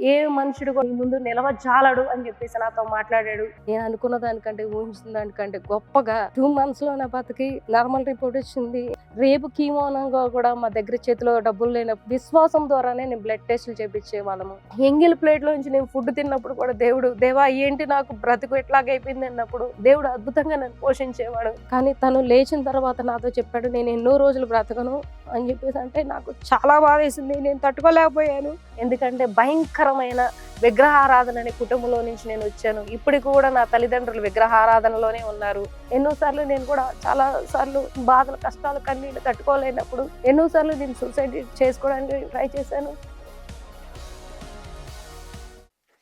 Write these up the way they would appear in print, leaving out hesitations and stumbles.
ఏ మనుషుడు కూడా నీ ముందు నిలవజాలడు అని చెప్పేసి నాతో మాట్లాడాడు. నేను అనుకున్న దానికంటే, ఊహించిన దానికంటే గొప్పగా 2 months లో నా బతికి నార్మల్ రిపోర్ట్ వచ్చింది. రేపు కీమోనంగా కూడా మా దగ్గర చేతిలో డబ్బులు లేనప్పుడు విశ్వాసం ద్వారానే నేను బ్లడ్ టెస్టులు చేపించే వాళ్ళము. ఎంగిల్ ప్లేట్ లోంచి నేను ఫుడ్ తిన్నప్పుడు కూడా దేవా ఏంటి నాకు బ్రతుకు ఎట్లాగైపోయింది అన్నప్పుడు దేవుడు అద్భుతంగా నన్ను పోషించేవాడు. కానీ తను లేచిన తర్వాత నాతో చెప్పాడు, నేను ఎన్నో రోజులు బ్రతకను అని చెప్పేసి అంటే నాకు చాలా బాధేసింది. నేను తట్టుకోలేకపోయాను. ఎందుకంటే భయంకరమైన విగ్రహారాధన అనే కుటుంబంలో నుంచి నేను వచ్చాను. ఇప్పటికి కూడా నా తల్లిదండ్రులు విగ్రహారాధనలోనే ఉన్నారు. ఎన్నోసార్లు నేను కూడా చాలా సార్లు బాధలు, కష్టాలు, కన్నీళ్ళు తట్టుకోలేనప్పుడు ఎన్నోసార్లు నేను సూసైడ్ చేసుకోవడానికి ట్రై చేశాను.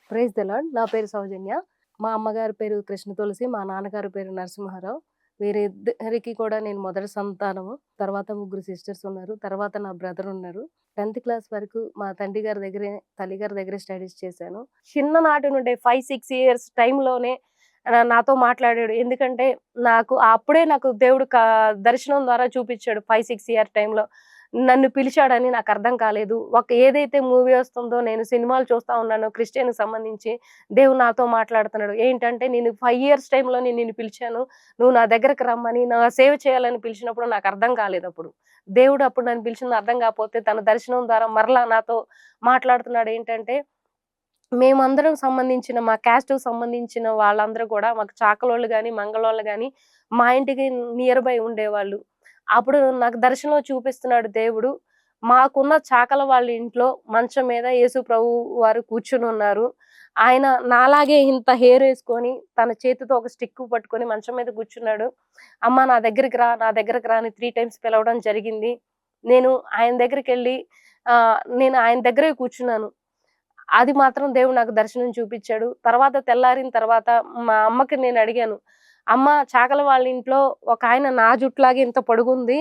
Praise the Lord. నా పేరు సౌజన్య. మా అమ్మగారి పేరు కృష్ణ తులసి, మా నాన్నగారి పేరు నరసింహారావు. వీరిద్దరికి కూడా నేను మొదటి సంతానము. తర్వాత 3 సిస్టర్స్ ఉన్నారు. తర్వాత నా బ్రదర్ ఉన్నారు. 10th క్లాస్ వరకు మా తల్లి గారి దగ్గరే స్టడీస్ చేశాను. చిన్ననాటి నుండే 5-6 years టైంలోనే నాతో మాట్లాడాడు. ఎందుకంటే అప్పుడే నాకు దేవుడు దర్శనం ద్వారా చూపించాడు. 5-6 year టైంలో నన్ను పిలిచాడని నాకు అర్థం కాలేదు. ఏదైతే మూవీ వస్తుందో, నేను సినిమాలు చూస్తా ఉన్నాను క్రిస్టియన్‌కి సంబంధించి, దేవుడు నాతో మాట్లాడుతున్నాడు. ఏంటంటే, నేను 5 years టైంలో నిన్ను పిలిచాను, నువ్వు నా దగ్గరకు రమ్మని, నా సేవ చేయాలని పిలిచినప్పుడు నాకు అర్థం కాలేదప్పుడు. దేవుడు అప్పుడు నన్ను పిలిచింది అర్థం కాకపోతే తన దర్శనం ద్వారా మరలా నాతో మాట్లాడుతున్నాడు. ఏంటంటే, మేమందరం సంబంధించిన మా క్యాస్ట్‌కి సంబంధించిన వాళ్ళందరూ కూడా మాకు చాకలోళ్ళు గాని, మంగళోళ్ళు గాని మా ఇంటికి నియర్ బై ఉండేవాళ్ళు. అప్పుడు నాకు దర్శనంలో చూపిస్తున్నాడు దేవుడు. మాకున్న చాకల వాళ్ళ ఇంట్లో మంచం మీద యేసు ప్రభువు వారు కూర్చొనున్నారు. ఆయన నాలాగే ఇంత హెయిర్ ఏసుకొని, తన చేతితో ఒక స్టిక్ పట్టుకొని మంచం మీద కూర్చున్నాడు. అమ్మ నా దగ్గరికి రా, నా దగ్గరికి రా అని 3 times పిలవడం జరిగింది. నేను ఆయన దగ్గరికెళ్ళి నేను ఆయన దగ్గరే కూర్చున్నాను. అది మాత్రం దేవుడు నాకు దర్శనం చూపిచ్చాడు. తర్వాత తెల్లారిన తర్వాత మా అమ్మకి నేను అడిగాను, అమ్మ చాకల వాళ్ళ ఇంట్లో ఒకాయన నా జుట్టులాగే ఇంత పొడుగుంది.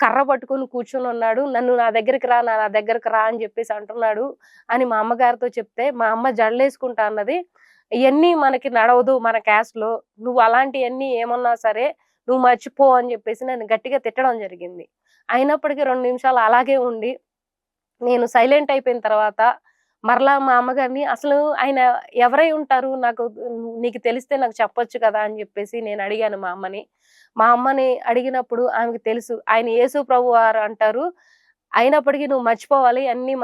కర్ర పట్టుకొని కూర్చొనున్నాడు. నన్ను నా దగ్గరికి రా, నా దగ్గరికి రా అని చెప్పేసి అంటున్నాడు అని మా అమ్మగారితో చెప్తే, మా అమ్మ జడలేసుకుంటా అన్నది. ఇయన్నీ మనకి నడవదు మన క్యాస్ట్‌లో. నువ్వు అలాంటియన్నీ ఏమన్నా సరే నువ్వు మర్చిపో అని చెప్పేసి నన్ను గట్టిగా తిట్టడం జరిగింది. అయినప్పటికీ 2 నిమిషాలు అలాగే ఉండి, నేను సైలెంట్ అయిపోయిన తర్వాత మరలా మా అమ్మగారిని, అసలు ఆయన ఎవరై ఉంటారు? నీకు తెలిస్తే నాకు చెప్పొచ్చు కదా! అని జెప్పేసి నేను అడిగాను మా అమ్మని. మా అమ్మని అడిగినప్పుడు ఆమెకు తెలుసు. ఆయన యేసు ప్రభువారు అంటారు. అయినప్పటికీ నువ్వు మర్చిపోవాలి. అన్నీ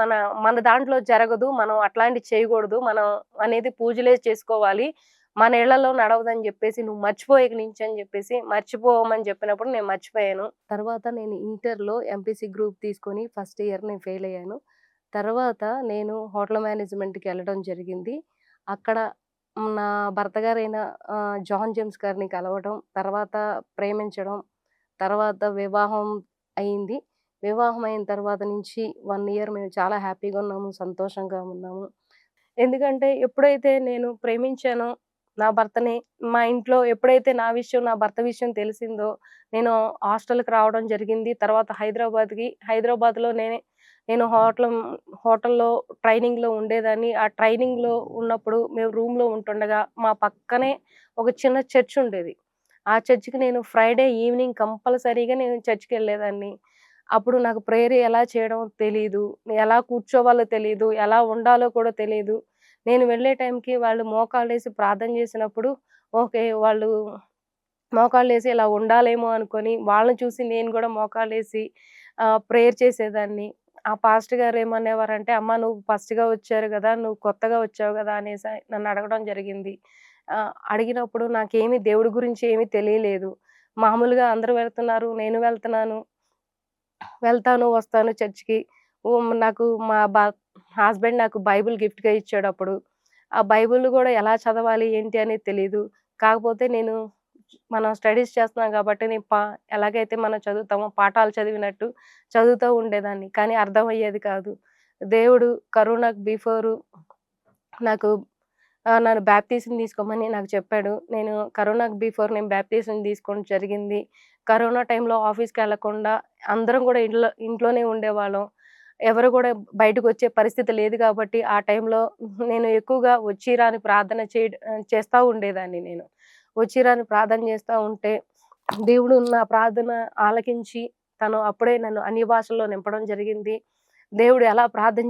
మన దాంట్లో జరగదు. మనం అట్లాంటివి చేయగూడదు. మనం అనేది పూజలే చేసుకోవాలి. మన ఇళ్లలో నడవదని జెప్పేసి నువ్వు మర్చిపో ఇక నుంచి అని జెప్పేసి మర్చిపోమని చెప్పినప్పుడు నేను మర్చిపోయాను. తర్వాత నేను ఇంటర్‌లో ఎంపీసీ గ్రూప్ తీసుకొని ఫస్ట్ ఇయర్ నేను ఫెయిల్ అయ్యాను. తర్వాత నేను హోటల్ మేనేజ్‌మెంట్‌కి వెళ్ళడం జరిగింది. అక్కడ నా భర్త గారైన జాన్ జేమ్స్ గారిని కలవడం, తర్వాత ప్రేమించడం, తర్వాత వివాహం అయింది. వివాహం అయిన తర్వాత నుంచి 1 year మేము చాలా హ్యాపీగా ఉన్నాము, సంతోషంగా ఉన్నాము. ఎందుకంటే ఎప్పుడైతే నేను ప్రేమించానో నా భర్తని, మా ఇంట్లో ఎప్పుడైతే నా భర్త విషయం తెలిసిందో, నేను హాస్టల్‌కి రావడం జరిగింది. తర్వాత హైదరాబాద్‌లో నేను హోటల్‌లో ట్రైనింగ్‌లో ఉండేదాన్ని. ఆ ట్రైనింగ్‌లో ఉన్నప్పుడు మేము రూమ్‌లో ఉంటుండగా మా పక్కనే ఒక చిన్న చర్చ్ ఉండేది. ఆ చర్చ్‌కి నేను ఫ్రైడే ఈవినింగ్ కంపల్సరీగా నేను చర్చ్‌కెళ్ళేదాన్ని. అప్పుడు నాకు ప్రేయర్ ఎలా చేయడం తెలీదు. ఎలా కూర్చోవాలో తెలీదు. ఎలా ఉండాలో కూడా తెలీదు. నేను వెళ్ళే టైంకి వాళ్ళు మోకాళ్ళేసి ప్రార్థన చేసినప్పుడు, ఓకే. వాళ్ళు మోకాళ్ళేసి ఇలా ఉండాలేమో అనుకోని, వాళ్ళని చూసి నేను గూడా మోకాళ్ళేసి ప్రేయర్ చేసేదాన్ని. ఆ పాస్టర్ గారు ఏమనేవారంటే, "అమ్మ నువ్వు ఫస్ట్‌గా వచ్చారు గదా! నువ్వు కొత్తగా వచ్చావు గదా!" అనేసి నన్ను అడగడం జరిగింది. అడిగినప్పుడు నాకేమి దేవుడి గురించి ఏమీ తెలియలేదు. మామూలుగా అందరూ వెళ్తున్నారు, నేను వెళ్తాను, వస్తాను చర్చ్‌కి. నాకు మా హస్బెండ్ నాకు బైబిల్ గిఫ్ట్‌గా ఇచ్చాడప్పుడు. ఆ బైబిల్ గూడా ఎలా చదవాలి, ఏంటి అనేది తెలీదు. కాకపోతే మనం స్టడీస్ చేస్తున్నాం గాబట్టి ఎలాగైతే మనం చదువుతామో పాఠాలు చదివినట్టు చదువుతూ ఉండేదాన్ని. కానీ అర్థమయ్యేది కాదు. దేవుడు కరోనాకు బిఫోరు నాకు నన్ను బాప్టిజం తీసుకోమని నాకు చెప్పాడు. కరోనాకు బిఫోర్ నేను బాప్టిజం తీసుకోవడం జరిగింది. కరోనా టైంలో ఆఫీస్‌కెళ్ళకుండా అందరం గూడా ఇంట్లోనే ఉండేవాళ్ళం. ఎవరు గూడా బయటకొచ్చే పరిస్థితి లేదు గాబట్టి, ఆ టైంలో నేను ఎక్కువగా వచ్చి రాని ప్రార్థన చేస్తా ఉండేదాన్ని నేను. వచ్చి రాని ప్రార్థన చేస్తా ఉంటే, దేవుడు నా ప్రార్థన ఆలకించి, తను అప్పుడే నన్ను అన్య భాషల్లో నింపడం జరిగింది. దేవుడు ఎలా ప్రార్థన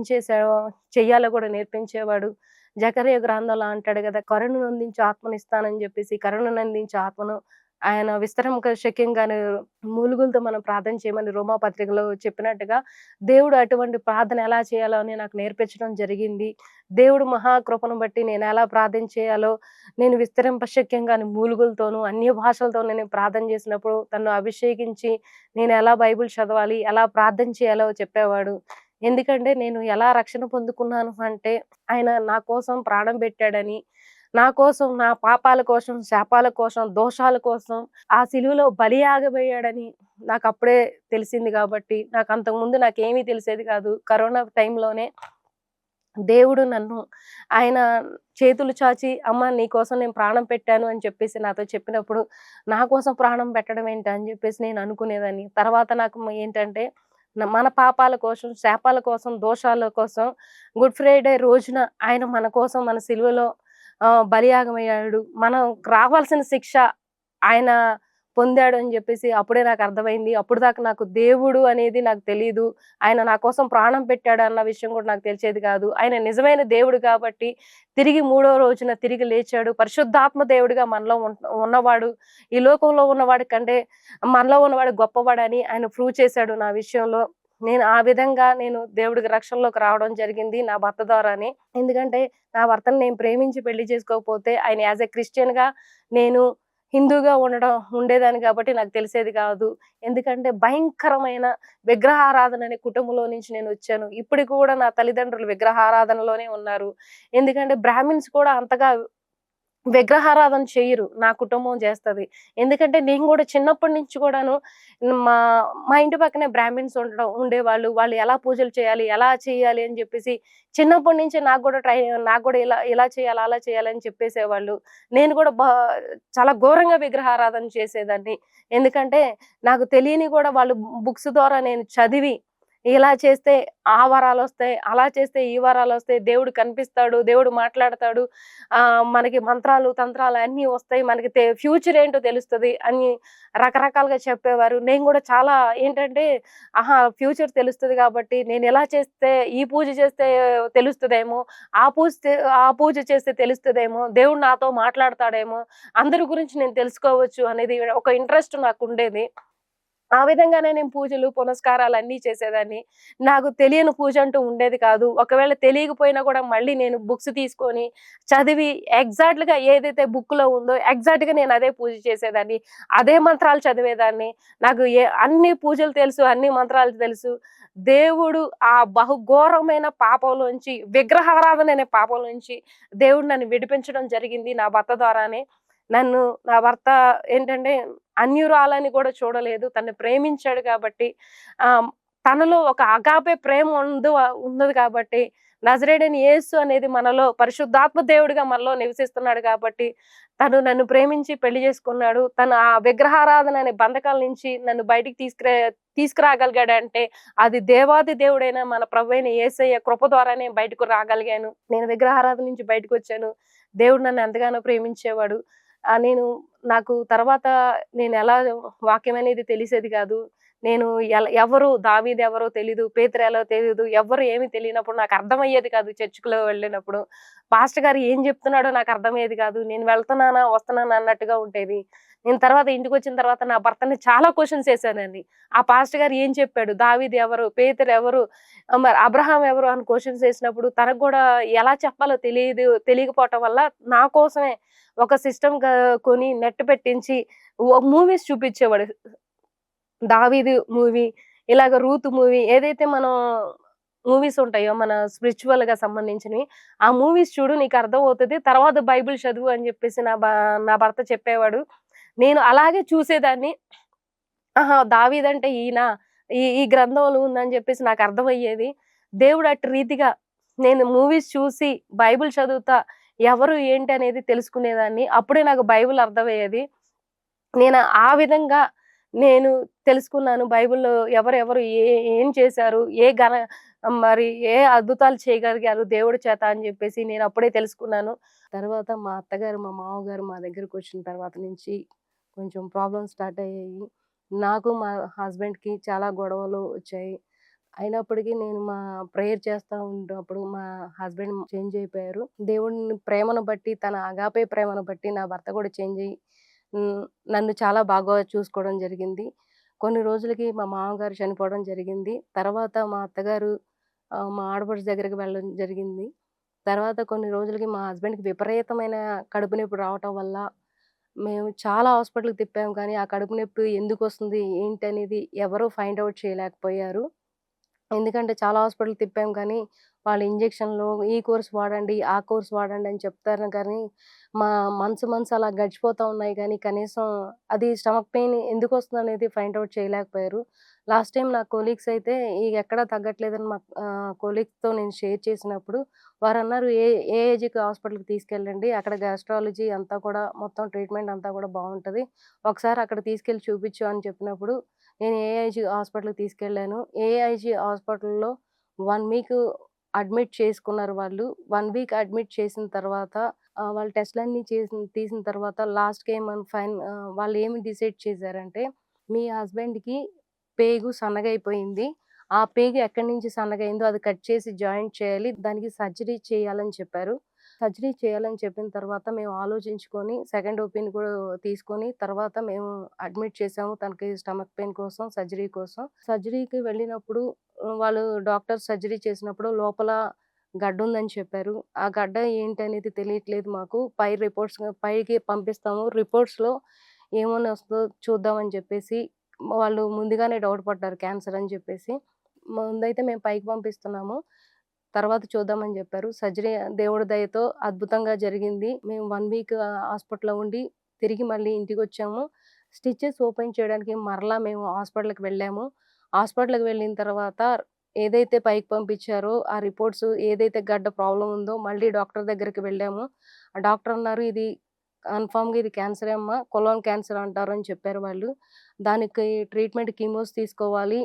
చెయ్యాలో కూడా నేర్పించేవాడు. జకర్యా గ్రంథంలో అంటాడు గదా! కరుణ నొందించు ఆత్మనిస్తానని జెప్పేసి, కరుణ నందించే ఆత్మను ఆయన విస్తరంక శక్యంగాను మూలుగులతో మనం ప్రార్థన చేయమని రోమా పత్రికలో చెప్పినట్టుగా, దేవుడు అటువంటి ప్రార్థన ఎలా చేయాలో అని నాకు నేర్పించడం జరిగింది. దేవుడు మహాకృపను బట్టి నేనెలా ప్రార్థన చేయాలో, నేను విస్తరింపశక్యంగాని మూలుగులతోనూ, అన్య భాషలతో నేను ప్రార్థన చేసినప్పుడు తనను అభిషేకించి, నేనెలా బైబిల్ చదవాలి, ఎలా ప్రార్థన చేయాలో చెప్పేవాడు. ఎందుకంటే నేను ఎలా రక్షణ పొందుకున్నాను అంటే, ఆయన నా కోసం ప్రాణం పెట్టాడని, నా కోసం, నా పాపాల కోసం, శాపాల కోసం, దోషాల కోసం ఆ సిలువలో బలియాగబోయాడని నాకప్పుడే తెలిసింది గాబట్టి, నాకంతకుముందు నాకేమీ తెలిసేది కాదు. కరోనా టైంలోనే దేవుడు నన్ను ఆయన చేతులు చాచి, "అమ్మ నీకోసం నేను ప్రాణం పెట్టాను" అని చెప్పేసి నాతో చెప్పినప్పుడు, నా కోసం ప్రాణం పెట్టడం ఏంటి అని చెప్పేసి నేను అనుకునేదాన్ని. తర్వాత నాకు ఏంటంటే, మన పాపాల కోసం, శాపాల కోసం, దోషాల కోసం గుడ్ ఫ్రైడే రోజున ఆయన మన కోసం మన సిలువలో బలియాగమయ్యాడు. మనం రావాల్సిన శిక్ష ఆయన పొందాడు అని జెప్పేసి అప్పుడే నాకర్థమైంది. అప్పటిదాకా నాకు దేవుడు అనేది నాకు తెలీదు. ఆయన నా కోసం ప్రాణం పెట్టాడన్న విషయం గూడా నాకు తెలిసేది గాదు. ఆయన నిజమైన దేవుడు కాబట్టి తిరిగి మూడో రోజున తిరిగి లేచాడు. పరిశుద్ధాత్మ దేవుడిగా మనలో ఉన్నవాడు. ఈ లోకంలో ఉన్నవాడి కంటే మనలో ఉన్నవాడు గొప్పవాడని ఆయన ప్రూవ్ చేశాడు నా విషయంలో. నేను ఆ విధంగా దేవుడికి రక్షణలోకి రావడం జరిగింది నా భర్త ద్వారానే. ఎందుకంటే నా భర్తని నేను ప్రేమించి పెళ్లి చేసుకోకపోతే ఆయన యాస్ ఎ క్రిస్టియన్‌గా నేను హిందూగా ఉండేదాన్ని కాబట్టి నాకు తెలిసేది కాదు. ఎందుకంటే భయంకరమైన విగ్రహారాధన అనే కుటుంబంలో నుంచి నేనొచ్చాను. ఇప్పటికి కూడా నా తల్లిదండ్రులు విగ్రహారాధనలోనే ఉన్నారు. ఎందుకంటే బ్రాహ్మిన్స్ కూడా అంతగా విగ్రహారాధన చెయ్యరు. నా కుటుంబం చేస్తది. ఎందుకంటే నేను గూడా చిన్నప్పటి నుంచి కూడాను మా మా ఇంటి పక్కనే బ్రాహ్మిన్స్ ఉండేవాళ్ళు. వాళ్ళు ఎలా పూజలు చేయాలి, ఎలా చేయాలి అని జెప్పేసి చిన్నప్పటి నుంచే నాకు గూడా ఇలా ఇలా చేయాలి, అలా చేయాలి అని చెప్పేసేవాళ్ళు. నేను గూడా చాలా ఘోరంగా విగ్రహారాధన చేసేదాన్ని. ఎందుకంటే నాకు తెలియని గూడా వాళ్ళు బుక్స్ ద్వారా నేను చదివి ఇలా చేస్తే ఆ వరాలొస్తాయి, అలా చేస్తే ఈ వరాలొస్తాయి, దేవుడు కనిపిస్తాడు, దేవుడు మాట్లాడతాడు, మనకి మంత్రాలు, తంత్రాలు అన్నీ వస్తాయి, మనకి ఫ్యూచర్ ఏంటో తెలుస్తది అని రకరకాలుగా చెప్పేవారు. నేను గూడా చాలా ఏంటంటే, ఆహా! ఫ్యూచర్ తెలుస్తది గాబట్టి నేనెలా చేస్తే ఈ పూజ చేస్తే తెలుస్తదేమో, ఆ పూజ చేస్తే తెలుస్తదేమో, దేవుడు నాతో మాట్లాడతాడేమో, అందరి గురించి నేను తెలుసుకోవచ్చు అనేది ఒక ఇంట్రెస్ట్ నాకుండేది. ఆ విధంగానే నేను పూజలు, పునస్కారాలన్నీ చేసేదాన్ని. నాకు తెలియని పూజ అంటూ ఉండేది కాదు. ఒకవేళ తెలియకపోయినా కూడా మళ్ళీ నేను బుక్స్ తీసుకొని చదివి ఎగ్జాక్ట్‌గా ఏదైతే బుక్‌లో ఉందో ఎగ్జాక్ట్‌గా నేను అదే పూజ చేసేదాన్ని. అదే మంత్రాలు చదివేదాన్ని. నాకు అన్ని పూజలు తెలుసు, అన్ని మంత్రాలు తెలుసు. దేవుడు ఆ బహుఘోరమైన పాపంలోంచి, విగ్రహారాధన అనే పాపంలోంచి దేవుడు నన్ను విడిపించడం జరిగింది నా భర్త ద్వారానే. నా భర్త ఏంటంటే అన్యురాలని కూడా చూడలేదు. తనని ప్రేమించాడు కాబట్టి తనలో ఒక అగాపే ప్రేమ ఉన్నది కాబట్టి నజరేయుడైన యేసు అనేది మనలో పరిశుద్ధాత్మ దేవుడిగా మనలో నివసిస్తున్నాడు కాబట్టి తను నన్ను ప్రేమించి పెళ్లి చేసుకున్నాడు. తను ఆ విగ్రహారాధన అనే బంధకాల నుంచి నన్ను బయటికి తీసుకురాగలిగాడంటే అది దేవాది దేవుడైన మన ప్రభువైన యేసయ్య కృప ద్వారానే బయటకు రాగలిగాను. నేను విగ్రహారాధన నుంచి బయటకొచ్చాను. దేవుడు నన్ను ఎంతగానో ప్రేమించేవాడు. నేను నాకు తర్వాత నేనెలా వాక్యం అనేది తెలిసేది కాదు. నేను ఎవరు దావీదెవరో తెలీదు, పేతురెలో తెలీదు, ఎవ్వరు ఏమి తెలియనప్పుడు నాకు అర్థమయ్యేది కాదు చర్చ్‌లో వెళ్ళినప్పుడు. పాస్టర్ గారు ఏం చెప్తున్నాడో నాకు అర్థమయ్యేది కాదు. నేను వెళ్తున్నానా, వస్తున్నానా అన్నట్టుగా ఉండేది. నేను తర్వాత ఇంటికొచ్చిన తర్వాత నా భర్తని చాలా క్వెషన్స్ ఏసానండి. ఆ పాస్టర్ గారు ఏం చెప్పాడు? దావీద్ ఎవరు? పేతురు ఎవరు? మరి అబ్రహాం ఎవరు? అని క్వెషన్స్ ఏసినప్పుడు తనకు గూడా ఎలా చెప్పాలో తెలియకపోవటం వల్ల నా కోసమే ఒక సిస్టమ్ కొని నెట్ పెట్టించి మూవీస్ చూపిచ్చేవాడు. 'దావీదు' మూవీ, ఇలాగ 'రూత్' మూవీ ఏదైతే మనం మూవీస్ ఉంటాయో మన స్పిరిచ్యువల్‌గా సంబంధించినవి, ఆ మూవీస్ చూడు నీకర్థమవుతది. తర్వాత బైబిల్ చదువు అని జెప్పేసి నా భర్త చెప్పేవాడు. నేను అలాగే చూసేదాన్ని. ఆహా! దావీదంటే ఈయన. ఈ గ్రంథంలో ఉందని జెప్పేసి నాకర్థమయ్యేది. దేవుడు అట్టి రీతిగా నేను మూవీస్ చూసి, బైబిల్ చదువుతా, ఎవరు ఏంటి అనేది తెలుసుకునేదాన్ని. అప్పుడే నాకు బైబిల్ అర్థమయ్యేది. నేను ఆ విధంగా నేను తెలుసుకున్నాను. బైబిల్‌లో ఎవరెవరు ఏం చేశారు? మరి ఏ అద్భుతాలు చేయగలిగారు దేవుడి చేత అని జెప్పేసి నేనప్పుడే తెలుసుకున్నాను. తర్వాత మా అత్తగారు, మా మామగారు మా దగ్గరకొచ్చిన తర్వాత నుంచి కొంచెం ప్రాబ్లమ్స్ స్టార్ట్ అయ్యాయి. నాకు మా హస్బెండ్‌కి చాలా గొడవలు వచ్చాయి. అయినప్పటికీ నేను ప్రేయర్ చేస్తా ఉన్నప్పుడు మా హస్బెండ్ చేంజ్ అయిపోయారు. దేవుడిని ప్రేమను బట్టి, తన అగాపే ప్రేమను బట్టి నా భర్త కూడా చేంజ్ అయ్యి నన్ను చాలా బాగా చూసుకోవడం జరిగింది. కొన్ని రోజులకి మా మామగారు చనిపోవడం జరిగింది. తర్వాత మా అత్తగారు మా ఆడపడుచు దగ్గరికి వెళ్ళడం జరిగింది. తర్వాత కొన్ని రోజులకి మా హస్బెండ్‌కి విపరీతమైన కడుపు నొప్పి రావటం వల్ల మేము చాలా హాస్పిటల్‌కి తిప్పాము కానీ, ఆ కడుపు నొప్పి ఎందుకొస్తుంది, ఏంటనేది ఎవరు ఫైండ్ ఔట్ చేయలేకపోయారు. ఎందుకంటే చాలా హాస్పిటల్ తిప్పాం కానీ, వాళ్ళు ఇంజెక్షన్‌లు ఈ కోర్స్ వాడండి, ఆ కోర్స్ వాడండి అని చెప్తారు కానీ, మా మంత్స్ అలా గడిచిపోతా ఉన్నాయి కానీ, కనీసం అది స్టమక్ పెయిన్ ఎందుకొస్తుందనేది ఫైండ్ ఔట్ చేయలేకపోయారు. లాస్ట్ టైమ్ నా కొలీగ్స్ అయితే ఎక్కడా తగ్గట్లేదని మా కొలీగ్స్‌తో నేను షేర్ చేసినప్పుడు వారన్నారు, ఏ ఏజ్‌కి హాస్పిటల్‌కి తీసుకెళ్ళండి. అక్కడ గ్యాస్ట్రాలజీ అంతా కూడా మొత్తం ట్రీట్మెంట్ అంతా కూడా బావుంటది. ఒకసారి అక్కడ తీసుకెళ్ళి చూపించు అని చెప్పినప్పుడు నేను ఏఐజీ హాస్పిటల్‌కి తీసుకెళ్ళాను. ఏఐజీ హాస్పిటల్‌లో 1 వీక్ అడ్మిట్ చేసుకున్నారు వాళ్ళు. 1 వీక్ అడ్మిట్ చేసిన తర్వాత వాళ్ళు టెస్ట్‌లన్నీ తీసిన తర్వాత లాస్ట్‌కి వాళ్ళు ఏమి డిసైడ్ చేశారంటే, మీ హస్బెండ్‌కి పేగు సన్నగయిపోయింది. ఆ పేగు ఎక్కడి నుంచి సన్నగయిందో అది కట్ చేసి జాయింట్ చేయాలి. దానికి సర్జరీ చేయాలని చెప్పారు. సర్జరీ చేయాలని చెప్పిన తర్వాత మేము ఆలోచించుకొని సెకండ్ ఒపీనియన్ కూడా తీసుకొని తర్వాత మేము అడ్మిట్ చేసాము. తనకి స్టమక్ పెయిన్ కోసం, సర్జరీ కోసం. సర్జరీకి వెళ్ళినప్పుడు వాళ్ళు డాక్టర్ సర్జరీ చేసినప్పుడు లోపల గడ్డుందని చెప్పారు. ఆ గడ్డ ఏంటనేది తెలియట్లేదు మాకు. పైకి పంపిస్తాము. రిపోర్ట్స్‌లో ఏమని వస్తదో చూద్దామని చెప్పేసి వాళ్ళు ముందుగానే డౌట్ పడ్డారు క్యాన్సర్ అని చెప్పేసి. ముందైతే మేము పైకి పంపిస్తున్నాము. తర్వాత చూద్దామని జెప్పారు. సర్జరీ దేవుడి దయతో అద్భుతంగా జరిగింది. మేము 1 వీక్ హాస్పిటల్‌లో ఉండి, తిరిగి మళ్ళీ ఇంటికొచ్చాము. స్టిచెస్ ఓపెన్ చేయడానికి మరలా మేము హాస్పిటల్‌కి వెళ్ళాము. హాస్పిటల్‌కి వెళ్ళిన తర్వాత ఏదైతే పైకి పంపించారో, ఆ రిపోర్ట్స్ ఏదైతే గడ్డ ప్రాబ్లమ్ ఉందో మళ్ళీ డాక్టర్ దగ్గరికి వెళ్ళాము. ఆ డాక్టర్ అన్నారు, "ఇది కన్ఫర్మ్‌గా ఇది క్యాన్సరే అమ్మా. కొలోన్ క్యాన్సర్ అంటారు" అని చెప్పారు వాళ్ళు. దానికి ట్రీట్మెంట్ కీమోస్ తీసుకోవాలి.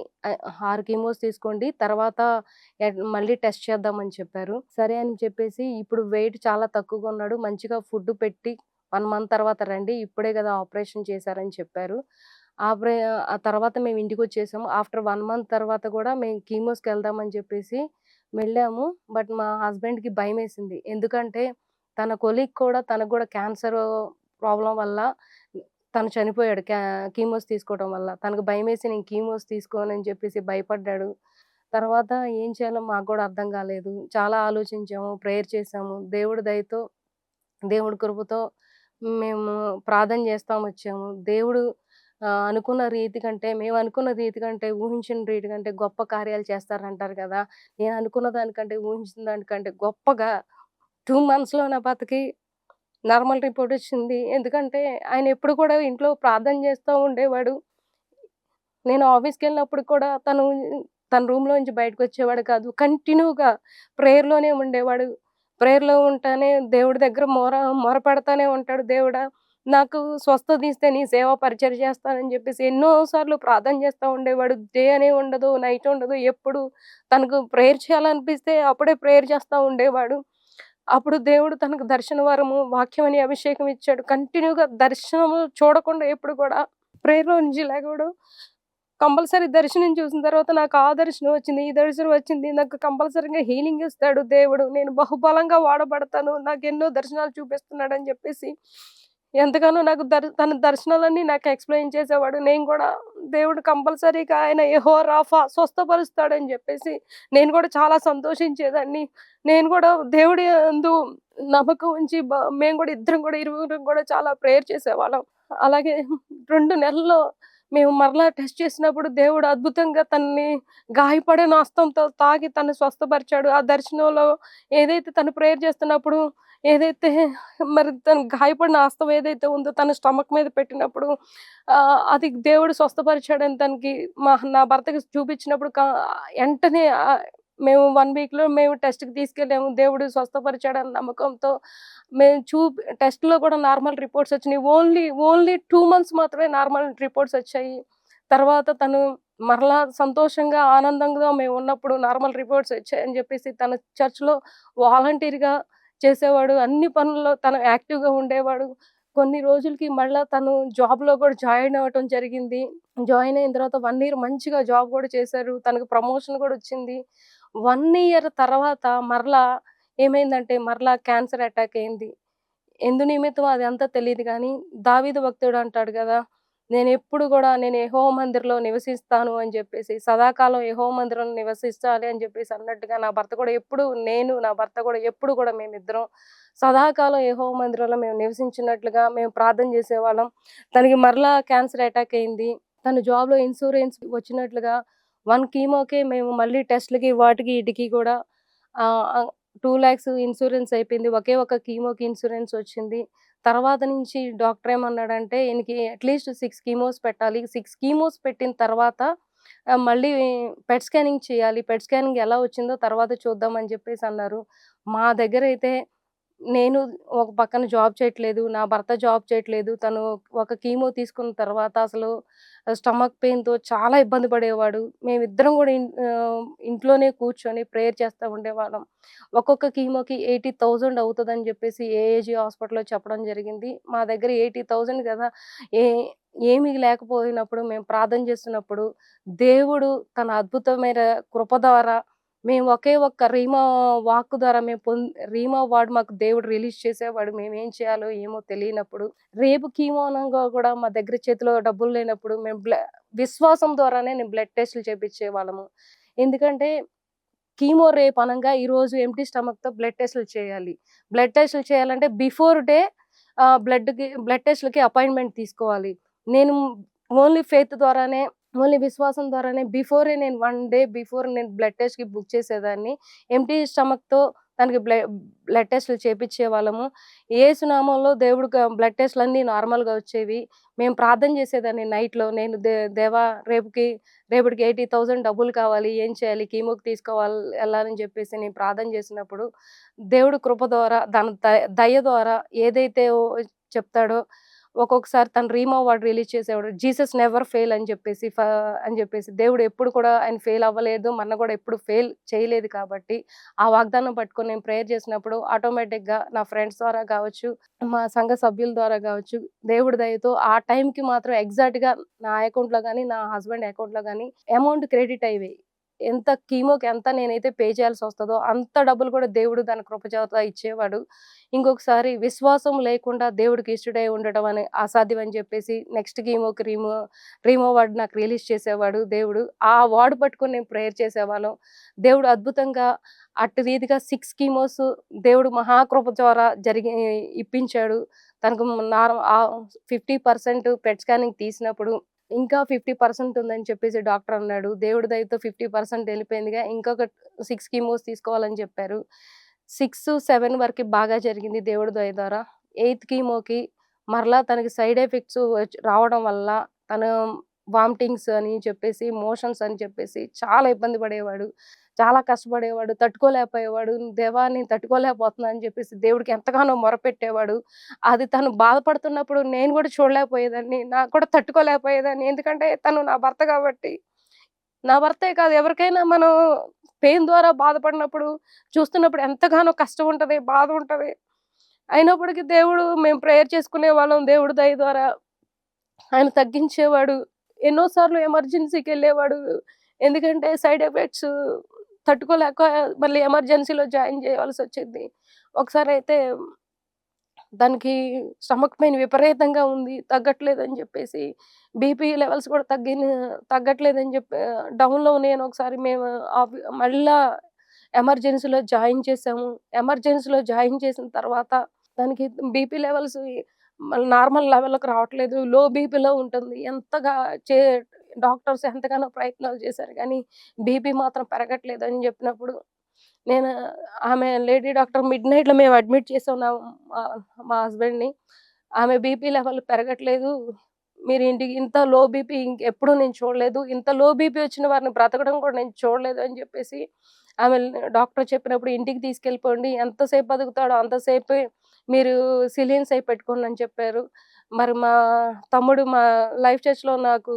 6 కీమోస్ తీసుకోండి. తర్వాత మళ్ళీ టెస్ట్ చేద్దామని చెప్పారు. సరే అని చెప్పేసి ఇప్పుడు వెయిట్ చాలా తక్కువగా ఉన్నాడు. మంచిగా ఫుడ్ పెట్టి 1 మంత్ తర్వాత రండి. ఇప్పుడే గదా ఆపరేషన్ చేశారని చెప్పారు. ఆపరే ఆ తర్వాత మేము ఇంటికొచ్చేసాము. ఆఫ్టర్ 1 మంత్ తర్వాత గూడా మేము కీమోస్‌కెళ్దామని చెప్పేసి వెళ్ళాము. బట్ మా హస్బెండ్‌కి భయమేసింది. ఎందుకంటే తన కొలీగ్ కూడా తనకు గూడా క్యాన్సరు ప్రాబ్లమ్ వల్ల తను చనిపోయాడు. కీమోస్ తీసుకోవటం వల్ల. తనకు భయమేసి నేను కీమోస్ తీసుకోనని చెప్పేసి భయపడ్డాడు. తర్వాత ఏం చేయాలో మాకు గూడా అర్థం కాలేదు. చాలా ఆలోచించాము, ప్రేయర్ చేశాము. దేవుడి దయతో, దేవుడి కృపతో మేము ప్రార్థన చేస్తా వచ్చాము. దేవుడు అనుకున్న రీతి కంటే, మేమనుకున్న రీతి కంటే, ఊహించిన రీతి కంటే గొప్ప కార్యాలు చేస్తారంటారు కదా! నేను అనుకున్న దానికంటే, ఊహించిన దానికంటే గొప్పగా 2 మంత్స్‌లో నా భర్తకి నార్మల్ రిపోర్టొచ్చింది. ఎందుకంటే, ఆయనెప్పుడు కూడా ఇంట్లో ప్రార్థన చేస్తా ఉండేవాడు. నేను ఆఫీస్‌కెళ్ళినప్పుడు కూడా తన రూమ్‌లో నుంచి బయటకొచ్చేవాడు కాదు. కంటిన్యూగా ప్రేయర్‌లోనే ఉండేవాడు. ప్రేయర్‌లో ఉంటానే దేవుడి దగ్గర మొర పెడతానే ఉంటాడు. దేవుడా! నాకు స్వస్థతిస్తే నీ సేవా పరిచర్య చేస్తానని జెప్పేసి ఎన్నో సార్లు ప్రార్థన చేస్తా ఉండేవాడు. డే అని ఉండదు, నైట్ ఉండదు. ఎప్పుడు తనకు ప్రేయర్ చేయాలనిపిస్తే అప్పుడే ప్రేయర్ చేస్తా ఉండేవాడు. అప్పుడు దేవుడు తనకు దర్శన వరము, వాక్యం అనే అభిషేకం ఇచ్చాడు. కంటిన్యూగా దర్శనము చూడకుండా ఎప్పుడు కూడా ప్రేయర్‌లో నుంచి లెగవడు. కంపల్సరీ దర్శనం చూసిన తర్వాత నాకు ఆ దర్శనం వచ్చింది, ఈ దర్శనం వచ్చింది. నాకు కంపల్సరీగా హీలింగ్ ఇస్తాడు దేవుడు. నేను బహుబలంగా వాడబడతాను. నాకెన్నో దర్శనాలు చూపిస్తున్నాడని జెప్పేసి ఎంతగానో నాకు తన దర్శనాలన్నీ నాకు ఎక్స్‌ప్లెయిన్ చేసేవాడు. నేను గూడా దేవుడు కంపల్సరీగా ఆయన యెహోవా రాఫా స్వస్థపరుస్తాడని జెప్పేసి నేను గూడా చాలా సంతోషించేదాన్ని. నేను గూడా దేవుడి యందు నమ్మకం ఉంచి మేము గూడా ఇద్దరం గూడా ఇరువురం గూడా చాలా ప్రేయర్ చేసేవాళ్ళం. అలాగే 2 నెలల్లో మేము మరలా టెస్ట్ చేసినప్పుడు దేవుడు అద్భుతంగా తనని గాయపడిన హస్తంతో తాకి తనని స్వస్థపరిచాడు. ఆ దర్శనంలో ఏదైతే తను ప్రేయర్ చేస్తున్నప్పుడు ఏదైతే మరి తను గాయపడిన హస్తం ఏదైతే ఉందో తన స్టమక్ మీద పెట్టినప్పుడు అది దేవుడు స్వస్థపరిచాడని నా భర్తకి చూపించినప్పుడు ఎంటనే మేము 1 వీక్‌లో మేము టెస్ట్‌కి తీసుకెళ్ళాము. దేవుడు స్వస్థపరిచాడన్న నమ్మకంతో టెస్ట్‌లో కూడా నార్మల్ రిపోర్ట్స్ వచ్చినాయి. ఓన్లీ 2 మంత్స్ మాత్రమే నార్మల్ రిపోర్ట్స్ వచ్చాయి. తర్వాత తను మరలా సంతోషంగా, ఆనందంగా మేమున్నప్పుడు నార్మల్ రిపోర్ట్స్ వచ్చాయని జెప్పేసి తను చర్చ్‌లో వాలంటీర్‌గా చేసేవాడు. అన్ని పనుల్లో తను యాక్టివ్‌గా ఉండేవాడు. కొన్ని రోజులకి మళ్ళా తను జాబ్‌లో కూడా జాయిన్ అవ్వటం జరిగింది. జాయిన్ అయిన తర్వాత 1 ఇయర్ మంచిగా జాబ్ కూడా చేశారు. తనకు ప్రమోషన్ కూడా వచ్చింది. 1 ఇయర్ తర్వాత మరలా ఏమైందంటే మరలా క్యాన్సర్ అటాక్ అయింది. ఎందు నిమిత్తం అదంతా తెలీదు గానీ, దావీదు భక్తుడు అంటాడు గదా! నేను యెహోవా మందిరంలో నివసిస్తాను అని జెప్పేసి, సదాకాలం యెహోవా మందిరంలో నివసిస్తాలి అని జెప్పేసి అన్నట్టుగా నా భర్త కూడా ఎప్పుడు గూడా మేమిద్దరం సదాకాలం యెహోవా మందిరంలో మేము నివసించినట్లుగా మేము ప్రార్థన జేసేవాళ్ళం. తనకి మరలా క్యాన్సర్ అటాక్ అయింది. తను జాబ్‌లో ఇన్సూరెన్స్ వచ్చినట్లుగా 1 కీమోకే మేము మళ్ళీ టెస్ట్‌లకి వాటికి ఈటికి గూడా ఆహ్, ఆహ్, 2,00,000 ఇన్సూరెన్స్ అయిపోయింది. ఒకే ఒక కీమోకి ఇన్సూరెన్స్ వచ్చింది. తర్వాత నుంచి డాక్టర్ ఏమన్నాడంటే ఈయనకి అట్‌లీస్ట్ 6 కీమోస్ పెట్టాలి. 6 కీమోస్ పెట్టిన తర్వాత మళ్ళీ పెట్ స్కానింగ్ చేయాలి. పెట్ స్కానింగ్ ఎలా వచ్చిందో తర్వాత చూద్దాం అని జెప్పేసి అన్నారు. మా దగ్గరైతే నేను ఒక పక్కన జాబ్ చేయట్లేదు. నా భర్త జాబ్ చేయట్లేదు. తను ఒక కీమో తీసుకున్న తర్వాత అసలు స్టమక్ పెయిన్‌తో చాలా ఇబ్బంది పడేవాడు. మేమిద్దరం గూడా ఇంట్లోనే కూర్చొని ప్రేయర్ చేస్తా ఉండేవాళ్ళం. ఒక్కొక్క కీమోకి 80,000 అవుతదని జెప్పేసి ఏఏజీ హాస్పిటల్‌లో చెప్పడం జరిగింది. మా దగ్గర 80,000 గదా! ఏ ఏమీ లేకపోయినప్పుడు మేము ప్రార్థన చేస్తున్నప్పుడు దేవుడు తన అద్భుతమైన కృప ద్వారా మేము ఒకే ఒక్క వాక్ ద్వారా రీమా వార్డ్ మాకు దేవుడు రిలీజ్ చేసేవాడు. మేమేం చేయాలో ఏమో తెలియనప్పుడు. రేపు కీమో అనంగా గూడా మా దగ్గర చేతిలో డబ్బులు లేనప్పుడు మేము విశ్వాసం ద్వారానే నేను బ్లడ్ టెస్ట్‌లు చేపిచ్చేవాళ్ళము. ఎందుకంటే కీమో రేపు అనంగా ఈరోజు ఎంప్టీ స్టమక్‌తో బ్లడ్ టెస్ట్‌లు చేయాలి. బ్లడ్ టెస్ట్‌లు చేయాలంటే బిఫోర్ డే బ్లడ్ టెస్ట్‌లకి అపాయింట్‌మెంట్ తీసుకోవాలి. నేను ఓన్లీ ఫెయిత్ ద్వారానే ఓన్లీ విశ్వాసం ద్వారానే నేను 1 డే బిఫోర్ నేను బ్లడ్ టెస్ట్‌కి బుక్ చేసేదాన్ని. ఎంప్టీ స్టమక్‌తో తనకి బ్లడ్ టెస్ట్‌లు చేపిచ్చేవాళ్ళము. యేసు నామంలో బ్లడ్ టెస్ట్‌లన్నీ నార్మల్‌గా వచ్చేవి. మేము ప్రార్థన చేసేదాన్ని నైట్‌లో. నేను దేవా రేపటికి 80,000 డబ్బులు కావాలి. ఏం చేయాలి? కీమోకి ఎళ్ళాలని చెప్పేసి నేను ప్రార్థన చేసినప్పుడు, దేవుడు కృప ద్వారా దాని దయ ద్వారా ఏదైతే చెప్తాడో ఒక్కొక్కసారి తను రీమా అవార్డ్ రిలీజ్ చేసేవాడు. జీసస్ నెవర్ ఫెయిల్ అని చెప్పేసి దేవుడు ఎప్పుడు కూడా ఆయన ఫెయిల్ అవ్వలేదు. మన కూడా ఎప్పుడు ఫెయిల్ చేయలేదు కాబట్టి, ఆ వాగ్దానం పట్టుకొని నేను ప్రేయర్ చేసినప్పుడు ఆటోమేటిక్‌గా నా ఫ్రెండ్స్ ద్వారా గావచ్చు, మా సంఘ సభ్యుల ద్వారా గావచ్చు, దేవుడి దయతో ఆ టైంకి మాత్రం ఎగ్జాక్ట్‌గా నా అకౌంట్‌లో గాని, నా హస్బెండ్ అకౌంట్‌లో గాని అమౌంట్ క్రెడిట్ అయ్యేవి. కీమోకి ఎంత నేనైతే పే చేయాల్సొస్తదో అంత డబ్బులు కూడా దేవుడు దాని కృప చేత ఇచ్చేవాడు. ఇంకొకసారి విశ్వాసం లేకుండా దేవుడికి ఇష్టుడై ఉండడం అని అసాధ్యం అని చెప్పేసి నెక్స్ట్ కీమోకి రీమో వార్డ్ నాకు రిలీజ్ చేసేవాడు దేవుడు. ఆ వార్డ్ పట్టుకొని నేను ప్రేయర్ చేసేవాళ్ళం. దేవుడు అద్భుతంగా అట్టి రీతిగా 6 కీమోస్ దేవుడు మహాకృప ద్వారా ఇప్పించాడు. తనకు 50% పెట్ స్కానింగ్ తీసినప్పుడు ఇంకా 50% ఉందని చెప్పేసి డాక్టర్ అన్నాడు. దేవుడి దయతో 50% ఎళ్ళిపోయిందిగా. ఇంకొక 6 కీమోస్ తీసుకోవాలని చెప్పారు. 6, 7 వరకి బాగా జరిగింది దేవుడి దయ ద్వారా. 8థ్ కీమోకి మరలా తనకి సైడ్ ఎఫెక్ట్స్ రావడం వల్ల తను వామిటింగ్స్ అని చెప్పేసి, మోషన్స్ అని చెప్పేసి చాలా ఇబ్బంది పడేవాడు. చాలా కష్టపడేవాడు. తట్టుకోలేకపోయేవాడు. దేవా! నేను తట్టుకోలేకపోతున్నా అని చెప్పేసి దేవుడికి ఎంతగానో మొరపెట్టేవాడు. అది తను బాధపడుతున్నప్పుడు నేను గూడా చూడలేకపోయేదాన్ని. నాకు కూడా తట్టుకోలేకపోయేదాన్ని. ఎందుకంటే తను నా భర్త గాబట్టి. నా భర్తే కాదు ఎవరికైనా మనం పెయిన్ ద్వారా బాధపడినప్పుడు, చూస్తున్నప్పుడు ఎంతగానో కష్టం ఉంటది, బాధ ఉంటది. అయినప్పటికీ మేము ప్రేయర్ చేసుకునేవాళ్ళం దేవుడి దయ ద్వారా. ఆయన తగ్గించేవాడు. ఎన్నో సార్లు ఎమర్జెన్సీకెళ్ళేవాడు. ఎందుకంటే సైడ్ ఎఫెక్ట్స్ తట్టుకోలేక మళ్ళీ ఎమర్జెన్సీలో జాయిన్ జేయవలసొచ్చింది. ఒకసారయితే దానికి స్టమక్ పెయిన్ విపరీతంగా ఉంది. తగ్గట్లేదని జెప్పేసి బీపీ లెవెల్స్ కూడా తగ్గట్లేదని జెప్పి డౌన్‌లో ఉన్నాయని ఒకసారి మేము మళ్ళా ఎమర్జెన్సీలో జాయిన్ చేసాము. ఎమర్జెన్సీలో జాయిన్ చేసిన తర్వాత దానికి బీపీ లెవెల్స్ మళ్ళీ నార్మల్ లెవెల్‌లోకి రావట్లేదు. లో బీపీలో ఉంటుంది. చే డాక్టర్స్ ఎంతగానో ప్రయత్నాలు చేశారు గానీ బీపీ మాత్రం పెరగట్లేదని జెప్పినప్పుడు నేను లేడీ డాక్టర్ మిడ్‌నైట్‌లో మేము అడ్మిట్ చేసాం మా మా హస్బెండ్‌ని. ఆమె బీపీ లెవెల్ పెరగట్లేదు. మీరు ఇంటికి ఇంత లో బీపీ ఇంకెప్పుడు నేను చూడలేదు. ఇంత లో బీపీ వచ్చిన వారిని బ్రతకడం కూడా నేను చూడలేదు అని చెప్పేసి ఆమె డాక్టర్ చెప్పినప్పుడు ఇంటికి తీసుకెళ్ళిపోండి. ఎంతసేపు బతుకుతాడో అంతసేపే మీరు సిలియన్స్ అయి పెట్టుకోండి అని చెప్పారు. మరి మా తమ్ముడు లైఫ్ చర్చ్‌లో నాకు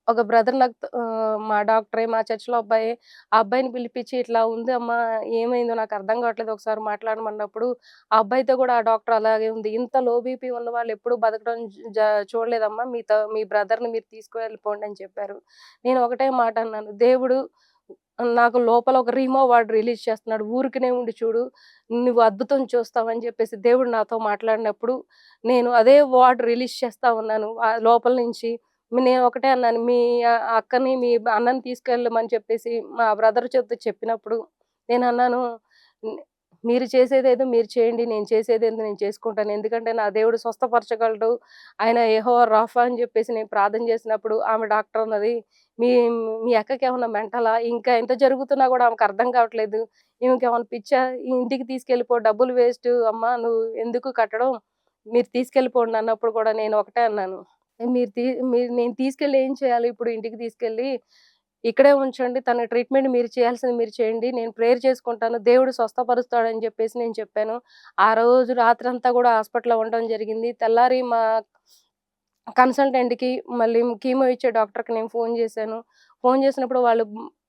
ఒక బ్రదర్ నాకు మా డాక్టరే మా చర్చ్‌లో అబ్బాయే. ఆ అబ్బాయిని పిలిపించి, "ఇట్లా ఉంది అమ్మా, ఏమైందో నాకు అర్థం కావట్లేదు. ఒకసారి మాట్లాడమన్నప్పుడు" ఆ అబ్బాయితో కూడా ఆ డాక్టర్ అలాగే ఉంది. "ఇంత లో బీపీ ఉన్న వాళ్ళు ఎప్పుడు బతకడం చూడలేదమ్మా. మీ బ్రదర్‌ని మీరు తీసుకువెళ్ళిపోండి" అని చెప్పారు. నేను ఒకటే మాట అన్నాను. దేవుడు నాకు లోపల ఒక రీమో వార్డ్ రిలీజ్ చేస్తున్నాడు. ఊరికనే ఉండి చూడు, నువ్వు అద్భుతం చూస్తావని చెప్పేసి దేవుడు నాతో మాట్లాడినప్పుడు, నేను అదే వార్డ్ రిలీజ్ చేస్తా ఉన్నాను లోపల నుంచి. నేను ఒకటే అన్నాను. మీ అక్కని, మీ అన్నని తీసుకెళ్ళమని చెప్పేసి మా బ్రదర్ చేత చెప్పినప్పుడు నేనన్నాను, "న్ మీరు చేసేదేదో మీరు చేయండి. నేను చేసేదేందో నేను చేసుకుంటాను. ఎందుకంటే నా దేవుడు స్వస్థపరచగలడు. ఆయన యెహోవా రాఫా అని చెప్పేసి నేను ప్రార్థన చేసినప్పుడు ఆమె డాక్టర్ అన్నది, "మీ మీ అక్కకేమన్నా మెంటలా? ఇంకా ఇంత జరుగుతున్నా గూడా ఆమెకు అర్థం కావట్లేదు. ఈమెకేమన్నా పిచ్చా? ఇంటికి తీసుకెళ్ళిపో. డబ్బులు వేస్టు అమ్మా. నువ్వు ఎందుకు కట్టడం? మీరు తీసుకెళ్ళిపోండి" అన్నప్పుడు కూడా నేను ఒకటే అన్నాను. మీరు తీ మీరు నేను తీసుకెళ్ళి ఏం చేయాలి ఇప్పుడు ఇంటికి తీసుకెళ్ళి? ఇక్కడే ఉంచండి. తన ట్రీట్‌మెంట్ మీరు చేయాల్సింది మీరు చేయండి. నేను ప్రేయర్ చేసుకుంటాను. దేవుడు స్వస్థపరుస్తాడని చెప్పేసి నేను చెప్పాను. ఆ రోజు రాత్రంతా గూడా హాస్పిటల్‌లో ఉండడం జరిగింది. తెల్లారి మా కన్సల్టెంట్‌కి మళ్ళీ కీమో ఇచ్చే డాక్టర్‌కి నేను ఫోను జేశాను. ఫోను జేసినప్పుడు వాళ్ళు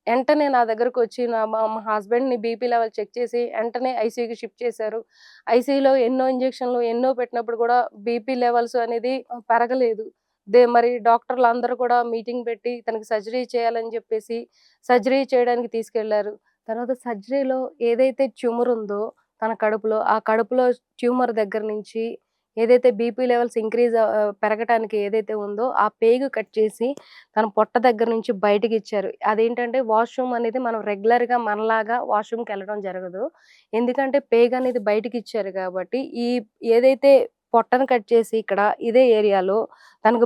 ఎంటనే నా దగ్గరకొచ్చి మా హస్బెండ్‌ని బీపీ లెవెల్ చెక్ చేసి ఎంటనే ఐసీయూకి షిఫ్ట్ చేశారు. ఐసీయూలో ఎన్నో ఇంజెక్షన్‌లు ఎన్నో పెట్టినప్పుడు గూడా బీపీ లెవెల్స్ అనేది పెరగలేదు. మరి డాక్టర్లందరూ కూడా మీటింగ్ పెట్టి తనకి సర్జరీ చేయాలని జెప్పేసి సర్జరీ చేయడానికి తీసుకెళ్లారు. తర్వాత సర్జరీలో ఏదైతే ట్యూమర్ ఉందో తన కడుపులో, ఆ కడుపులో ట్యూమర్ దగ్గర నుంచి ఏదైతే బీపీ లెవెల్స్ పెరగటానికి ఏదైతే ఉందో, ఆ పేగు కట్ చేసి తన పొట్ట దగ్గర నుంచి బయటికిచ్చారు. అదేంటంటే వాష్‌రూమ్ అనేది మనం రెగ్యులర్‌గా మనలాగా వాష్‌రూమ్‌కెళ్ళడం జరగదు. ఎందుకంటే పేగనేది బయటికిచ్చారు గాబట్టి, ఏదైతే పొట్టను కట్ చేసి ఇక్కడ ఇదే ఏరియాలో తనకు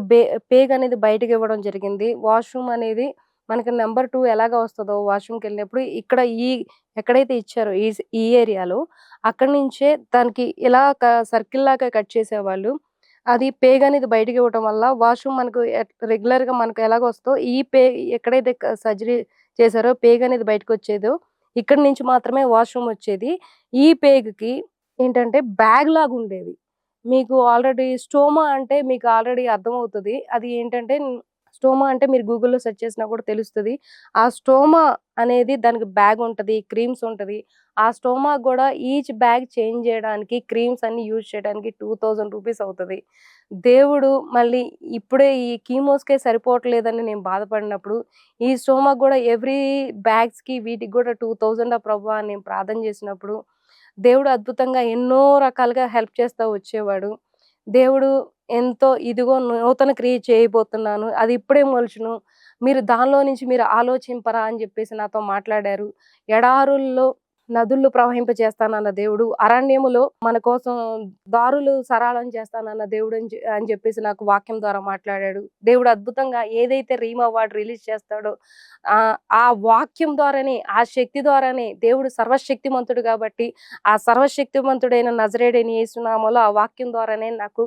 పేగనేది బయటికివ్వడం జరిగింది. వాష్‌రూమ్ అనేది మనకి నంబర్ 2 ఎలాగా వస్తదో వాష్‌రూమ్‌కెళ్ళినప్పుడు ఇక్కడ ఎక్కడైతే ఇచ్చారో ఈ ఏరియాలో అక్కడి నుంచే దానికి ఇలా సర్కిల్‌లాగా కట్ చేసేవాళ్ళు. అది పేగనేది బయటికివ్వటం వల్ల వాష్‌రూమ్ మనకు రెగ్యులర్‌గా మనకు ఎలాగొస్తదో ఎక్కడైతే సర్జరీ చేశారో పేగనేది బయటకొచ్చేదో, ఇక్కడి నుంచి మాత్రమే వాష్‌రూమ్ వచ్చేది. ఈ పేగుకి ఏంటంటే బ్యాగ్‌లాగుండేది. మీకు ఆల్రెడీ స్టోమా అంటే మీకు ఆల్రెడీ అర్థమవుతది. అది ఏంటంటే స్టోమా అంటే మీరు గూగుల్‌లో సెర్చ్ చేసినా కూడా తెలుస్తది. ఆ స్టోమా అనేది దానికి బ్యాగ్ ఉంటది. క్రీమ్స్ ఉంటది. ఆ స్టోమా గూడా ఈచ్ బ్యాగ్ చేంజ్ జేయడానికి క్రీమ్స్ అన్నీ యూజ్ చేయడానికి రూ. 2000 అవుతది. దేవుడు మళ్ళీ ఇప్పుడే ఈ కీమోస్‌కే సరిపోవట్లేదని నేను బాధపడినప్పుడు, ఈ స్టోమాకి గూడా ఎవ్రీ బ్యాగ్స్‌కి వీటికి గూడా 2000 ప్రభా అని నేను ప్రార్థన జేసినప్పుడు, దేవుడు అద్భుతంగా ఎన్నో రకాలుగా హెల్ప్ చేస్తా వచ్చేవాడు. దేవుడు ఎంతో ఇదిగో నూతన క్రియ చేయబోతున్నాను. అది ఇప్పుడే మొలుచును. మీరు దానిలో నుంచి మీరు ఆలోచింపరా అని జెప్పేసి నాతో మాట్లాడారు. ఎడారుల్లో నదులు ప్రవహింపజేస్తానన్న దేవుడు, అరణ్యములో మన కోసం దారులు సరళం చేస్తానన్న దేవుడు అని చెప్పేసి నాకు వాక్యం ద్వారా మాట్లాడాడు. దేవుడు అద్భుతంగా ఏదైతే రీమా అవార్డ్ రిలీజ్ చేస్తాడో ఆ వాక్యం ద్వారానే, ఆ శక్తి ద్వారానే దేవుడు సర్వశక్తిమంతుడు కాబట్టి, ఆ సర్వశక్తిమంతుడైన నజరేయుడైన యేసు నామంలో ఆ వాక్యం ద్వారానే నాకు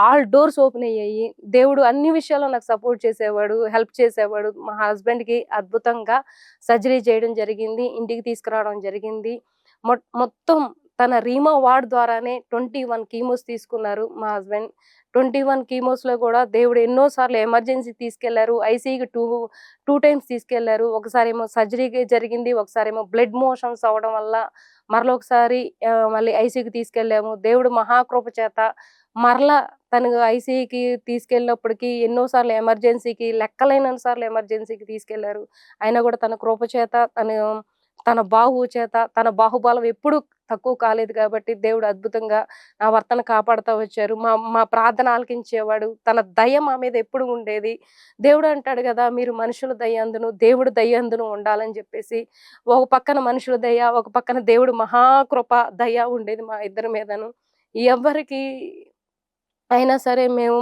ఆల్ డోర్స్ ఓపెన్ అయ్యాయి. దేవుడు అన్ని విషయాల్లో నాకు సపోర్ట్ చేసేవాడు, హెల్ప్ చేసేవాడు. మా హస్బెండ్‌కి అద్భుతంగా సర్జరీ చేయడం జరిగింది. ఇంటికి తీసుకురావడం జరిగింది. మొత్తం తన రీమా వార్డ్ ద్వారానే 21 కీమోస్ తీసుకున్నారు మా హస్బెండ్. 21 కీమోస్‌లో కూడా దేవుడు ఎన్నో సార్లు ఎమర్జెన్సీకి తీసుకెళ్లారు. ఐసీయూకి 2 టైమ్స్ తీసుకెళ్లారు. ఒకసారేమో సర్జరీకి జరిగింది. ఒకసారేమో బ్లడ్ మోషన్స్ అవ్వడం వల్ల మరలొకసారి మళ్ళీ ఐసీయూకి తీసుకెళ్ళాము. దేవుడు మహాకృప చేత మరలా తను ఐసీయూకి తీసుకెళ్ళినప్పటికి ఎన్నో సార్లు ఎమర్జెన్సీకి లెక్కలేనన్ని సార్లు ఎమర్జెన్సీకి తీసుకెళ్లారు. అయినా గూడా తన కృప చేత తన బాహువు చేత తన బాహుబలం ఎప్పుడు తక్కువ కాలేదు కాబట్టి దేవుడు అద్భుతంగా నా భర్తను కాపాడుతా వచ్చారు. మా మా ప్రార్థన ఆలకించేవాడు. తన దయ మా మీద ఎప్పుడు ఉండేది. దేవుడు అంటాడు గదా! మీరు మనుషుల దయ అందును, దేవుడు దయ అందును ఉండాలని జెప్పేసి. ఒక పక్కన మనుషుల దయ, ఒక పక్కన దేవుడు మహాకృప, దయ ఉండేది మా ఇద్దరి మీదను. ఎవ్వరికీ అయినా సరే మేము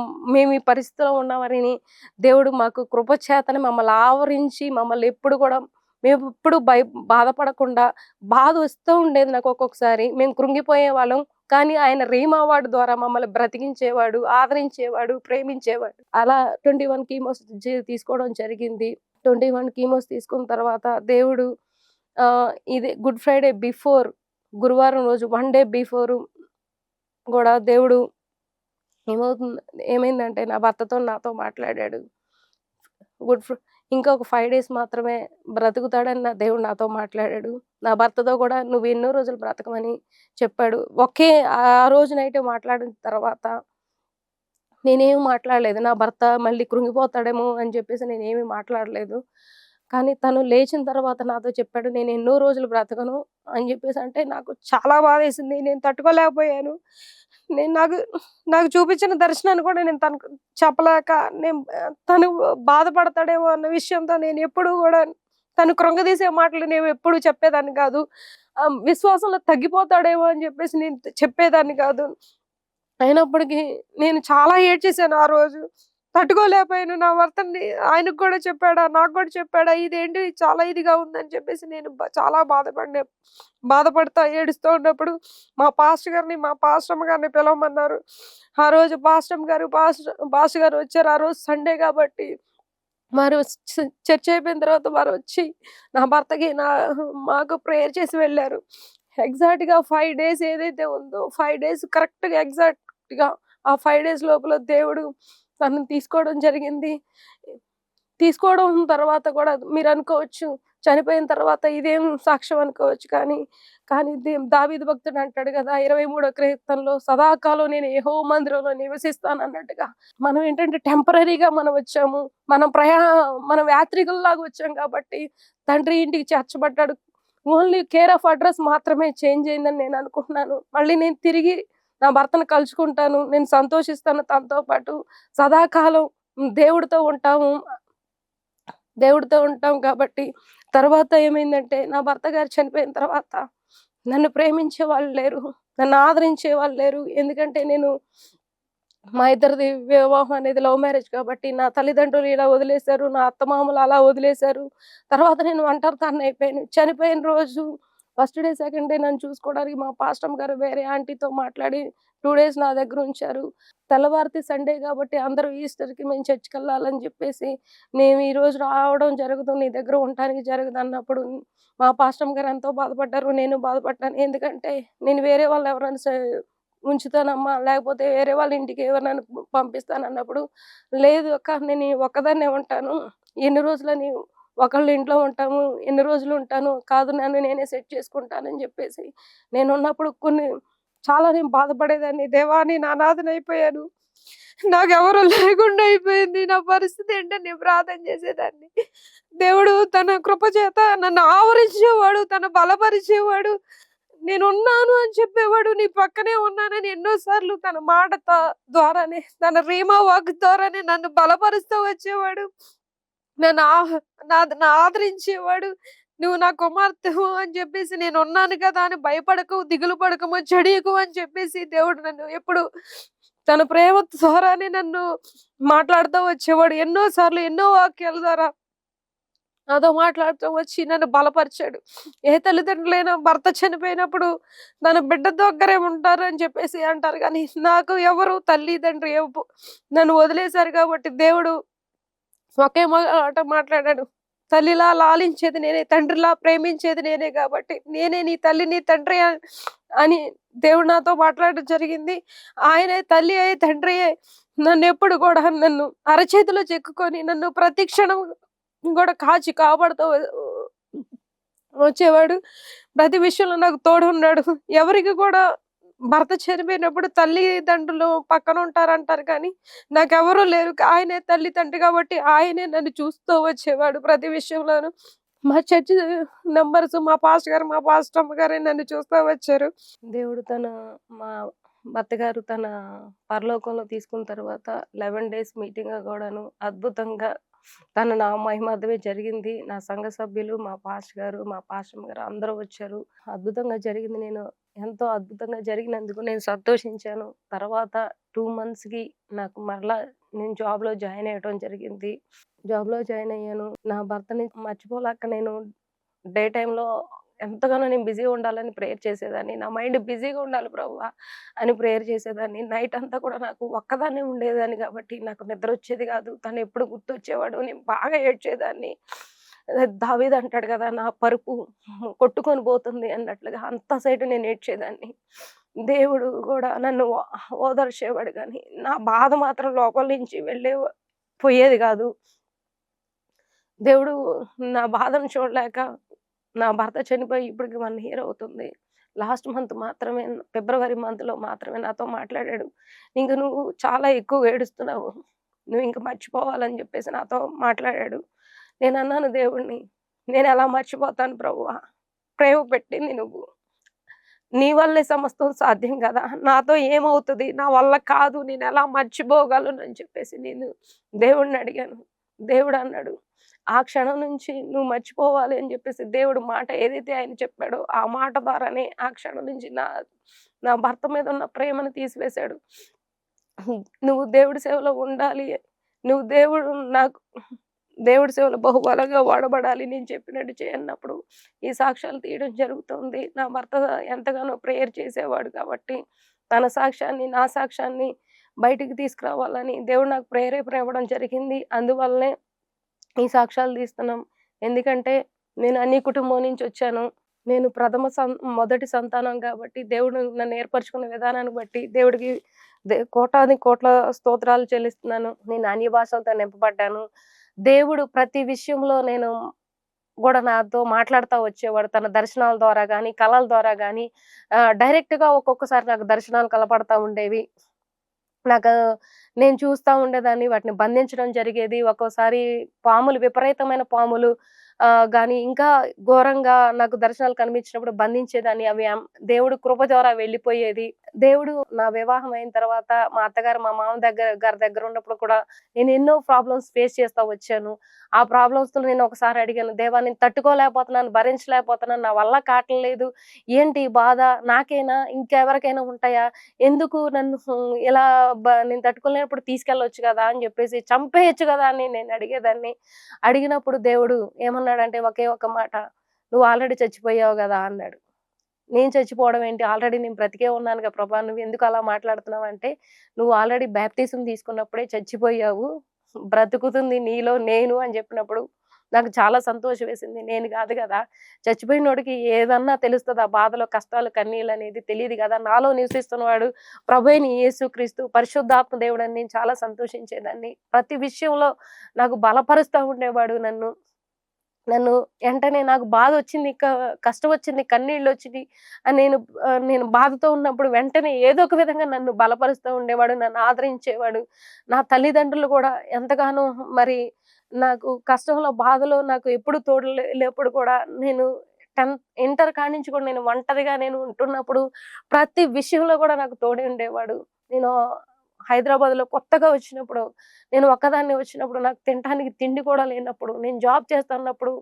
ఈ పరిస్థితిలో ఉన్నామని దేవుడు మాకు కృప చేతనే మమ్మల్ని ఆవరించి మమ్మల్ని ఎప్పుడు కూడా మేమెప్పుడు బాధపడకుండా బాధొస్తూ ఉండేది నాకు ఒక్కొక్కసారి. మేము కృంగిపోయేవాళ్ళం. కానీ ఆయన రీమా అవార్డ్ ద్వారా మమ్మల్ని బ్రతికించేవాడు, ఆదరించేవాడు, ప్రేమించేవాడు. అలా 21 కీమోస్ తీసుకోవడం జరిగింది. 21 కీమోస్ తీసుకున్న తర్వాత దేవుడు ఇది గుడ్ ఫ్రైడే బిఫోర్ గురువారం రోజు 1 డే బిఫోర్ గూడా దేవుడు ఏమవుతుంది ఏమైందంటే నా భర్తతో నాతో మాట్లాడాడు. గుడ్ ఫ్ర ఇంకొక 5 డేస్ మాత్రమే బ్రతుకుతాడని నా దేవుడు నాతో మాట్లాడాడు. నా భర్తతో కూడా "నువ్వు ఎన్నో రోజులు బ్రతకమని" చెప్పాడు. ఆ రోజు నైటే మాట్లాడిన తర్వాత నేనేమి మాట్లాడలేదు. నా భర్త మళ్ళీ కృంగిపోతాడేమో అని చెప్పేసి నేనేమి మాట్లాడలేదు. కానీ తను లేచిన తర్వాత నాతో చెప్పాడు, "నేను ఎన్నో రోజులు బ్రతకను" అని చెప్పేసి అంటే నాకు చాలా బాధేసింది. నేను తట్టుకోలేకపోయాను. నేను నాకు నాకు చూపించిన దర్శనాన్ని కూడా నేను తనకు చెప్పలేక తను బాధపడతాడేమో అన్న విషయంతో నేనెప్పుడూ గూడా తను కృంగదీసే మాటలు నేనెప్పుడు చెప్పేదాన్ని కాదు. విశ్వాసంలో తగ్గిపోతాడేమో అని చెప్పేసి నేను చెప్పేదాన్ని కాదు. అయినప్పటికీ నేను చాలా ఏడ్చేసాను ఆ రోజు. తట్టుకోలేకపోయాను. నా భర్తని ఆయనకు కూడా చెప్పాడా, నాకు కూడా చెప్పాడా, ఇదేంటి చాలా ఇదిగా ఉందని చెప్పేసి నేను చాలా బాధపడతా ఏడుస్తూ ఉన్నప్పుడు మా పాస్టర్ గారిని, మా పాస్టమ్మ గారిని పిలవమన్నారు. ఆ రోజు పాస్టర్ గారు వచ్చారు. ఆ రోజు సండే కాబట్టి వారు చర్చ్ అయిపోయిన తర్వాత వారొచ్చి నా భర్తకి మాకు ప్రేయర్ చేసి వెళ్లారు. ఎగ్జాక్ట్‌గా 5 డేస్ ఏదైతే ఉందో 5 డేస్ కరెక్ట్‌గా ఎగ్జాక్ట్‌గా ఆ 5 డేస్ లోపల దేవుడు తనని తీసుకోవడం జరిగింది. తీసుకోవడం తర్వాత కూడా మీరనుకోవచ్చు, చనిపోయిన తర్వాత ఇదేం సాక్ష్యం అనుకోవచ్చు కానీ, కానీ దావీదు భక్తుడు అంటాడు గదా! 23 కీర్తనలో సదాకాలం నేను యెహోవా మందిరంలో నివసిస్తానన్నట్టుగా. మనం ఏంటంటే టెంపరరీగా మనం వచ్చాము. మనం యాత్రికుల్లాగా వచ్చాం కాబట్టి తండ్రి ఇంటికి చేర్చబడ్డాడు. ఓన్లీ కేర్ ఆఫ్ అడ్రెస్ మాత్రమే చేంజ్ అయిందని నేను అనుకుంటున్నాను. మళ్ళీ నేను తిరిగి నా భర్తను కలుసుకుంటాను. నేను సంతోషిస్తాను తనతో పాటు. సదాకాలం దేవుడితో ఉంటాము. దేవుడితో ఉంటాం కాబట్టి, తర్వాత ఏమైందంటే నా భర్త గారు చనిపోయిన తర్వాత నన్ను ప్రేమించే వాళ్ళు లేరు. నన్ను ఆదరించే వాళ్ళు లేరు. ఎందుకంటే మా ఇద్దరిది వివాహం అనేది లవ్ మ్యారేజ్ కాబట్టి నా తల్లిదండ్రులు ఇలా వదిలేశారు. నా అత్తమామలు అలా వదిలేశారు. తర్వాత నేను ఒంటరిదాన్నయిపోయాను. చనిపోయిన రోజు ఫస్ట్ డే, సెకండ్ డే నన్ను చూసుకోవడానికి మా పాస్టమ్ గారు వేరే ఆంటీతో మాట్లాడి 2 డేస్ నా దగ్గర ఉంచారు. తెల్లవారితే సండే కాబట్టి అందరూ ఈస్టర్‌కి మేము చర్చ్‌కెళ్ళాలని చెప్పేసి, మేము ఈరోజు రావడం జరగదు. నీ దగ్గర ఉండటానికి జరగదన్నప్పుడు మా పాస్టమ్ గారు ఎంతో బాధపడ్డారు. నేను బాధపడ్డాను. ఎందుకంటే నేను వేరే వాళ్ళు ఎవరైనా ఉంచుతానమ్మా. లేకపోతే వేరే వాళ్ళ ఇంటికి ఎవరినైనా పంపిస్తానన్నప్పుడు, లేదు అక్క నేను ఒక్కదాన్నే ఉంటాను. ఎన్ని రోజులని ఒకళ్ళ ఇంట్లో ఉంటాము. ఎన్ని రోజులు ఉంటాను. కాదు నన్ను నేనే సెట్ చేసుకుంటానని జెప్పేసి, నేనున్నప్పుడు చాలా నేను బాధపడేదాన్ని. దేవా! నేను అనాథనయిపోయాను. నాకెవరు లేకుండా అయిపోయింది. నా పరిస్థితి ఏంటని నేను ప్రార్థన చేసేదాన్ని. దేవుడు తన కృప చేత నన్ను ఆవరించేవాడు. తను బలపరిచేవాడు. నేనున్నాను అని చెప్పేవాడు. నీ పక్కనే ఉన్నానని ఎన్నో సార్లు తన మాట ద్వారానే, తన రీమా వాక్ ద్వారానే నన్ను బలపరుస్తూ వచ్చేవాడు. నన్ను ఆదరించేవాడు. "నువ్వు నా కుమార్తెవు" అని చెప్పేసి, "నేనున్నాను కదా" అని భయపడకు, దిగులు పడకము, జడియకు అని చెప్పేసి దేవుడు నన్ను ఎప్పుడు తన ప్రేమ ద్వారానే నన్ను మాట్లాడుతూ వచ్చేవాడు. ఎన్నో సార్లు, ఎన్నో వాక్యాల ద్వారా నాతో మాట్లాడుతూ వచ్చి నన్ను బలపరిచాడు. ఏ తల్లిదండ్రులైనా భర్త చనిపోయినప్పుడు తన బిడ్డ దగ్గరే ఉంటారు అని చెప్పేసి అంటారు. కానీ నాకు ఎవరు తల్లి, తండ్రి నన్ను వదిలేశారు కాబట్టి దేవుడు ఒకే మాట మాట్లాడాడు. తల్లిలా లాలించేది నేనే, తండ్రిలా ప్రేమించేది నేనే కాబట్టి నేనే నీ తల్లి, నీ తండ్రి అని దేవుడు నాతో మాట్లాడడం జరిగింది. ఆయనే తల్లి అయ్యి, తండ్రి అయ్యి నన్నెప్పుడు కూడా నన్ను అరచేతిలో చెక్కుకొని నన్ను ప్రతి క్షణం కూడా కాపాడుతూ వచ్చేవాడు. ప్రతి విషయంలో నాకు తోడున్నాడు. ఎవరికి కూడా భర్త చనిపోయినప్పుడు తల్లిదండ్రులు పక్కన ఉంటారంటారు కానీ, నాకెవరూ లేరు. ఆయనే తల్లి, తండ్రి కాబట్టి ఆయనే నన్ను చూస్తూ వచ్చేవాడు ప్రతి విషయంలోను. మా చర్చ్ నంబర్స్ మా పాస్టర్ గారు, మా పాస్టమ్మ గారే నన్ను చూస్తా వచ్చారు. దేవుడు మా భర్త గారు తన పరలోకంలో తీసుకున్న తర్వాత 11 డేస్ మీటింగ్ కూడాను అద్భుతంగా నా మహిమార్థమే జరిగింది. నా సంఘ సభ్యులు, మా పాస్టర్ గారు, మా పాస్టమ్మ గారు అందరూ వచ్చారు. అద్భుతంగా జరిగింది. ఎంతో అద్భుతంగా జరిగినందుకు నేను సంతోషించాను. తర్వాత 2 మంత్స్‌కి నాకు మరలా నేను జాబ్‌లో జాయిన్ అవ్వడం జరిగింది. జాబ్‌లో జాయిన్ అయ్యాను. నా భర్తని మర్చిపోలేక నేను డే టైమ్‌లో ఎంతగానో నేను బిజీగా ఉండాలని ప్రేయర్ చేసేదాన్ని. నా మైండ్ బిజీగా ఉండాలి ప్రభువా అని ప్రేయర్ చేసేదాన్ని. నైట్ అంతా కూడా నాకు ఒక్కదాన్నే ఉండేదాన్ని కాబట్టి నాకు నిద్రొచ్చేది కాదు. తను ఎప్పుడు గుర్తొచ్చేవాడు. నేను బాగా ఏడ్చేదాన్ని. దావీదు అంటాడు కదా! నా పరుపు కొట్టుకొని పోతుంది అన్నట్లుగా అంత సైటు నేను ఏడ్చేదాన్ని. దేవుడు కూడా నన్ను ఓదార్చేవాడు గానీ, నా బాధ మాత్రం లోపల నుంచి పోయేది కాదు. దేవుడు నా బాధను చూడలేక నా భర్త చనిపోయి ఇప్పటికి 1 ఇయర్ అవుతుంది. లాస్ట్ మంత్ మాత్రమే ఫిబ్రవరి మంత్‌లో మాత్రమే నాతో మాట్లాడాడు. "ఇంక నువ్వు చాలా ఎక్కువ ఏడుస్తున్నావు. నువ్వు ఇంక మర్చిపోవాలని" జెప్పేసి నాతో మాట్లాడాడు. నేనన్నాను దేవుడిని, "నేనెలా మర్చిపోతాను ప్రభువా? ప్రేమ పెట్టింది నువ్వు. నీ వల్లే సమస్తం సాధ్యం గదా! నాతో ఏమవుతది? నా వల్ల కాదు. నేనెలా మర్చిపోగలను" అని చెప్పేసి నేను దేవుడిని అడిగాను. దేవుడన్నాడు, "ఆ క్షణం నుంచి నువ్వు మర్చిపోవాలి" అని చెప్పేసి దేవుడు మాట ఏదైతే ఆయన చెప్పాడో, ఆ మాట ద్వారానే ఆ క్షణం నుంచి నా నా భర్త మీద ఉన్న ప్రేమను తీసివేశాడు. నువ్వు దేవుడి సేవలో ఉండాలి. నువ్వు నాకు దేవుడి సేవలో బహుబలంగా వాడబడాలి. నేను చెప్పినట్టు చేయన్నప్పుడు ఈ సాక్ష్యాలు తీయడం జరుగుతుంది. నా భర్త ఎంతగానో ప్రేయర్ చేసేవాడు కాబట్టి, తన సాక్ష్యాన్ని, నా సాక్ష్యాన్ని బయటికి తీసుకురావాలని దేవుడు నాకు ప్రేరేపణ ఇవ్వడం జరిగింది. అందువల్లనే ఈ సాక్ష్యాలు తీస్తున్నాం. ఎందుకంటే నేను అన్య కుటుంబం నుంచొచ్చాను. నేను మొదటి సంతానం కాబట్టి దేవుడు నన్ను ఏర్పరచుకున్న విధానాన్ని బట్టి దేవుడికి కోటాను కోట్ల స్తోత్రాలు చెల్లిస్తున్నాను. నేను అన్య భాషలతో నింపబడ్డాను. దేవుడు ప్రతి విషయంలో గూడా నాతో మాట్లాడుతా వచ్చేవాడు. తన దర్శనాల ద్వారా గాని, కలల ద్వారా గాని డైరెక్ట్‌గా ఒక్కొక్కసారి నాకు దర్శనాలు కనపడతా ఉండేవి. నాకు నేను చూస్తా ఉండేదాన్ని. వాటిని బంధించడం జరిగేది. ఒక్కోసారి విపరీతమైన పాములు గాని ఇంకా ఘోరంగా నాకు దర్శనాలు కనిపించినప్పుడు బంధించేదాన్ని. అవి దేవుడు కృప ద్వారా వెళ్ళిపోయేది. దేవుడు నా వివాహం అయిన తర్వాత మా అత్తగారు, మా మామ గారి దగ్గర ఉన్నప్పుడు కూడా నేను ఎన్నో ప్రాబ్లమ్స్ ఫేస్ చేస్తా వచ్చాను. ఆ ప్రాబ్లమ్స్‌తో నేను ఒకసారి అడిగాను, "దేవా నేను తట్టుకోలేకపోతున్నాను, భరించలేకపోతున్నాను. నా వల్ల కావట్లేదు. ఏంటి ఈ బాధ? నాకేనా? ఇంకెవరికైనా ఉంటాయా? ఎందుకు నన్ను ఇలా నేను తట్టుకోలేనప్పుడు తీసుకెళ్ళొచ్చు కదా!" అని చెప్పేసి చంపేయొచ్చు కదా! అని నేను అడిగేదాన్ని. అడిగినప్పుడు దేవుడు ఏమన్నాడంటే ఒకే ఒక్క మాట, "నువ్వు ఆల్రెడీ చచ్చిపోయావు గదా!" అన్నాడు. నేను చచ్చిపోవడం ఏంటి? ఆల్రెడీ నేను బ్రతికే ఉన్నానుగా ప్రభా! నువ్వెందుకు అలా మాట్లాడుతున్నావంటే, "నువ్వు ఆల్రెడీ బాప్తిజం తీసుకున్నప్పుడే చచ్చిపోయావు. బ్రతుకుతుంది నీలో నేను" అని చెప్పినప్పుడు నాకు చాలా సంతోషమేసింది. నేను గాదు గదా! చచ్చిపోయినోడికి ఏదన్నా తెలుస్తదా? బాధలు, కష్టాలు, కన్నీళ్ళనేది తెలీదు గదా! నాలో నివసిస్తున్నవాడు ప్రభువైన యేసుక్రీస్తు పరిశుద్ధాత్మ దేవుడని నేను చాలా సంతోషించేదాన్ని. ప్రతి విషయంలో నాకు బలపరుస్తా ఉండేవాడు నన్ను. నన్ను ఎంటనే నాకు బాధొచ్చింది, కష్టమొచ్చింది, కన్నీళ్ళొచ్చినియి నేను బాధతో ఉన్నప్పుడు వెంటనే ఏదో ఒక విధంగా నన్ను బలపరుస్తూ ఉండేవాడు. నన్ను ఆదరించేవాడు. నా తల్లిదండ్రులు గూడా ఎంతగానో మరి నాకు కష్టంలో, బాధలో నాకు ఎప్పుడు తోడు లేప్పుడు కూడా నేను 10థ్ ఇంటర్ కాడ్నించి కూడా నేను ఒంటరిగా ఉంటున్నప్పుడు ప్రతి విషయంలో గూడా నాకు తోడే ఉండేవాడు. నేను హైదరాబాద్‌లో కొత్తగా వచ్చినప్పుడు నేను ఒక్కదాన్నే వచ్చినప్పుడు, నాకు తినటానికి తిండి కూడా లేనప్పుడు, నేను జాబ్ చేస్తున్నప్పుడు,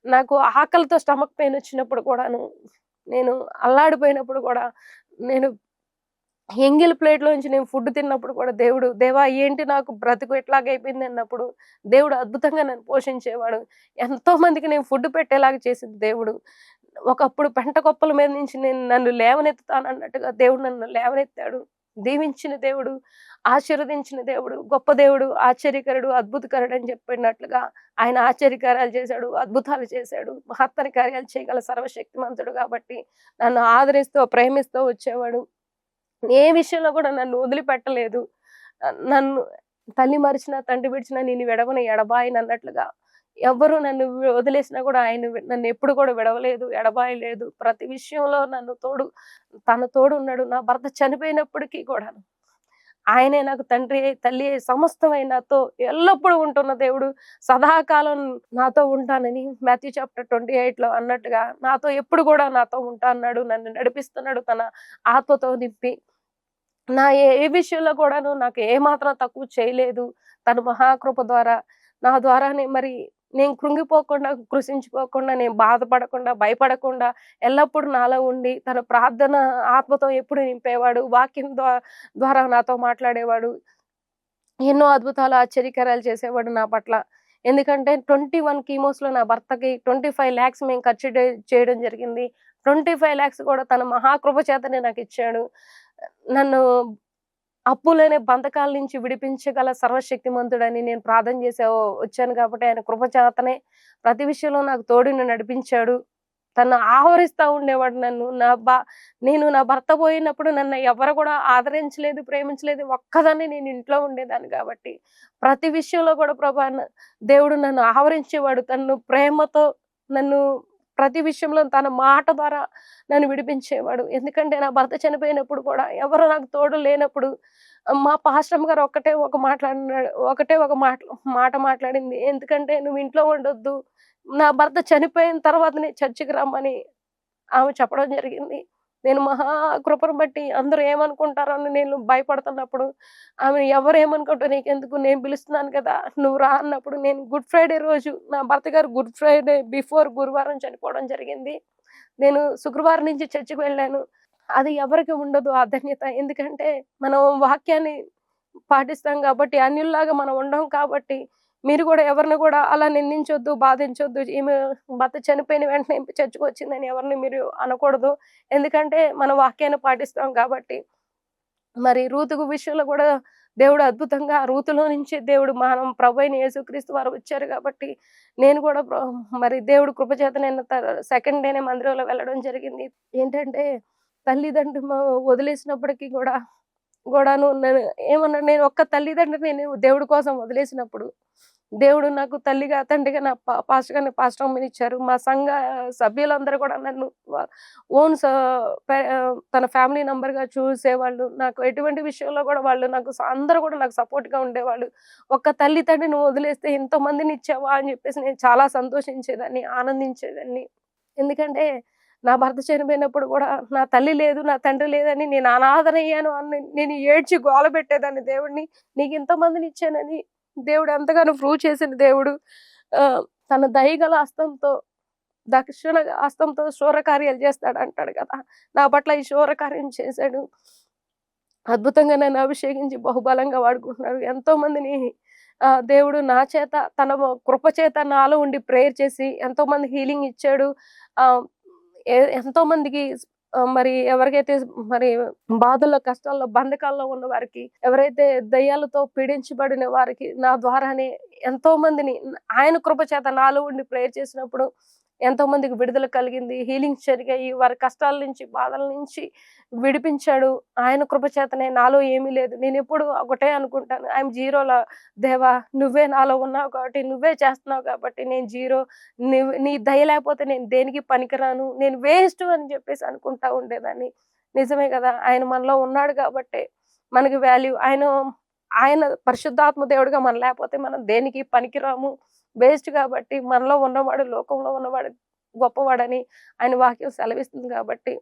నాకు ఆకలితో స్టమక్ పెయిన్ వచ్చినప్పుడు కూడాను, నేను అల్లాడిపోయినప్పుడు కూడా, నేను ఎంగిలి ప్లేట్‌లోంచి నేను ఫుడ్ తిన్నప్పుడు కూడా దేవుడు, "దేవా ఏంటి నాకు బ్రతుకు ఇట్లాగైపోయింది" అన్నప్పుడు దేవుడు అద్భుతంగా నన్ను పోషించేవాడు. ఎంతో మందికి నేను ఫుడ్ పెట్టేలాగా చేసింది దేవుడు. ఒకప్పుడు పెంట కుప్పల మీద నుంచి నన్ను లేవనెత్తుతానన్నట్టుగా దేవుడు నన్ను లేవనెత్తాడు. దీవించిన దేవుడు, ఆశీర్వదించిన దేవుడు, గొప్ప దేవుడు, ఆశ్చర్యకరుడు, అద్భుతకరుడు అని చెప్పినట్లుగా ఆయన ఆశ్చర్యకార్యాలు చేశాడు, అద్భుతాలు చేశాడు. మహత్తర కార్యాలు చేయగల సర్వశక్తిమంతుడు కాబట్టి నన్ను ఆదరిస్తూ, ప్రేమిస్తూ వచ్చేవాడు. ఏ విషయంలో కూడా నన్ను వదిలిపెట్టలేదు. నన్ను తల్లి మరిచినా, తండ్రి విడిచినా నేను విడవను ఎడబాయనన్నట్లుగా ఎవ్వరు నన్ను వదిలేసినా కూడా ఆయన నన్నెప్పుడు కూడా విడవలేదు, ఎడబాయలేదు. ప్రతి విషయంలో తన తోడున్నాడు. నా భర్త చనిపోయినప్పటికీ కూడాను ఆయనే నాకు తండ్రి అయి, తల్లి అయి, సమస్తమై నాతో ఎల్లప్పుడూ ఉంటున్న దేవుడు. సదాకాలం నాతో ఉంటానని మాథ్యూ చాప్టర్ 28లో అన్నట్టుగా నాతో ఎప్పుడు కూడా నాతో ఉంటా అన్నాడు. నన్ను నడిపిస్తున్నాడు తన ఆత్మతో నింపి. ఏ విషయంలో కూడాను నాకు ఏమాత్రం తక్కువ చేయలేదు. తన మహాకృప ద్వారా, నా ద్వారానే మరి నేను కృంగిపోకుండా, కృశించిపోకుండా, నేను బాధపడకుండా, భయపడకుండా ఎల్లప్పుడూ నాలో ఉండి, తన ప్రార్థన ఆత్మతో ఎప్పుడు నింపేవాడు. వాక్యం ద్వారా నాతో మాట్లాడేవాడు. ఎన్నో అద్భుతాలు, ఆశ్చర్యకరాలు చేసేవాడు నా పట్ల. ఎందుకంటే 21 కీమోస్‌లో నా భర్తకి 25,00,000 మేము ఖర్చు చేయడం జరిగింది. 25,00,000 కూడా తన మహాకృప చేతనే నాకిచ్చాడు. నన్ను అప్పులనే బంధకాల నుంచి విడిపించగల సర్వశక్తిమంతుడని నేను ప్రార్థన చేసి వచ్చాను కాబట్టి ఆయన కృప చేతనే ప్రతి విషయంలో నాకు తోడుండి నడిపించాడు. తను ఆవరిస్తా ఉండేవాడు నన్ను. నేను నా భర్త పోయినప్పుడు నన్ను ఎవరు కూడా ఆదరించలేదు, ప్రేమించలేదు. ఒక్కదాన్నే నేను ఇంట్లో ఉండేదాన్ని కాబట్టి, ప్రతి విషయంలో కూడా ప్రభా దేవుడు నన్ను ఆవరించేవాడు. తను ప్రేమతో నన్ను ప్రతి విషయంలో తన మాట ద్వారా నన్ను విడిపించేవాడు. ఎందుకంటే నా భర్త చనిపోయినప్పుడు కూడా ఎవరు నాకు తోడు లేనప్పుడు మా పాస్టరమ్మ గారు ఒకటే ఒక మాట మాట్లాడింది. ఎందుకంటే "నువ్వు ఇంట్లో ఉండొద్దు. నా భర్త చనిపోయిన తర్వాతనే చర్చికి రమ్మని" ఆమె చెప్పడం జరిగింది. నేను మహా కృపను బట్టి అందరూ ఏమనుకుంటారో అని నేను భయపడుతున్నప్పుడు, ఆమె ఎవరేమనుకుంటారో నీకెందుకు, నేను పిలుస్తున్నాను కదా! నువ్వు రా అన్నప్పుడు నేను గుడ్ ఫ్రైడే రోజు నా భర్త గారు గుడ్ ఫ్రైడే బిఫోర్ గురువారం చనిపోవడం జరిగింది. నేను శుక్రవారం నుంచి చర్చికి వెళ్ళాను. అది ఎవరికి ఉండదు ఆ ధన్యత. ఎందుకంటే మనం వాక్యాన్ని పాటిస్తాం కాబట్టి, అన్యుల్లాగా మనం ఉండం కాబట్టి, మీరు గూడా ఎవరిని గూడా అలా నిందించొద్దు, బాధించొద్దు. ఈమె భర్త చనిపోయిన వెంటనే చర్చకొచ్చిందని ఎవరిని మీరు అనకూడదు. ఎందుకంటే మన వాక్యాన్ని పాటిస్తాం కాబట్టి. మరి రూతు విషయంలో గూడా దేవుడు అద్భుతంగా రూతులో నుంచి దేవుడు మనం ప్రభువైన యేసుక్రీస్తు వారు వచ్చారు కాబట్టి, నేను గూడా మరి దేవుడు కృప చేత నేను సెకండ్ డేనే మందిరంలో వెళ్ళడం జరిగింది. ఏంటంటే తల్లిదండ్రులు వదిలేసినప్పటికి గూడాను నేను ఒక్క తల్లిదండ్రిని నేను దేవుడి కోసం వదిలేసినప్పుడు, దేవుడు నాకు తల్లిగా, తండ్రిగా నా పాస్టర్ గారిని పాస్టర్ అమ్మనిచ్చారు. మా సంఘ సభ్యులందరూ కూడా నన్ను వ ఓన్ స పె తన ఫ్యామిలీ నంబర్‌గా చూసేవాళ్ళు. నాకు ఎటువంటి విషయంలో కూడా వాళ్ళు అందరూ కూడా నాకు సపోర్ట్‌గా ఉండేవాళ్ళు. ఒక్క తల్లి, తండ్రిని వదిలేస్తే ఇంతమందినిచ్చావా అని చెప్పేసి నేను చాలా సంతోషించేదాన్ని, ఆనందించేదాన్ని. ఎందుకంటే నా భర్త చనిపోయినప్పుడు గూడా నా తల్లి లేదు, నా తండ్రి లేదని నేను అనాథనయ్యాను అని నేను ఏడ్చి గోల పెట్టేదాన్ని దేవుడిని. నీకింతమందినిచ్చానని దేవుడు ఎంతగానో ప్రూవ్ చేసిన దేవుడు. తన దయగల హస్తంతో, దక్షిణ హస్తంతో శూరకార్యాలు చేస్తాడంటాడు కదా! నా పట్ల ఈ శూరకార్యం చేశాడు. అద్భుతంగా నన్ను అభిషేకించి బహుబలంగా వాడుకుంటున్నాడు. ఎంతోమందిని దేవుడు నా చేత తన కృప చేత నాలో ఉండి ప్రేయర్ చేసి ఎంతోమంది హీలింగ్ ఇచ్చాడు. ఆహ్, ఎంతోమందికి మరి ఎవరికైతే మరి బాధల్లో, కష్టాల్లో, బంధకాల్లో ఉన్న వారికి, ఎవరైతే దయ్యాలతో పీడించబడిన వారికి నా ద్వారానే ఎంతోమందిని ఆయన కృప చేత నాలో ఉండి ప్రేయర్ చేసినప్పుడు ఎంతోమందికి విడుదల కలిగింది. హీలింగ్స్ జరిగాయి. వారి కష్టాల నుంచి, బాధల నుంచి విడిపించాడు. ఆయన కృప చేతనే. నాలో ఏమీ లేదు. నేనెప్పుడు ఒకటే అనుకుంటాను, ఐయామ్ జీరోలా దేవా! నువ్వే నాలో ఉన్నావు కాబట్టి, నువ్వే చేస్తున్నావు కాబట్టి నేను జీరో. నీ దయ లేకపోతే నేను దేనికి పనికిరాను. నేను వేస్ట్ అని చెప్పేసి అనుకుంటా ఉండేదాన్ని. నిజమే కదా! ఆయన మనలో ఉన్నాడు కాబట్టే మనకి వాల్యూ. ఆయన పరిశుద్ధాత్మ దేవుడుగా మనం లేకపోతే మనం దేనికి పనికిరాము. వేస్ట్ కాబట్టి మనలో ఉన్నవాడు లోకంలో ఉన్నవాడు గొప్పవాడని ఆయన వాక్యం సెలవిస్తుంది కాబట్టి,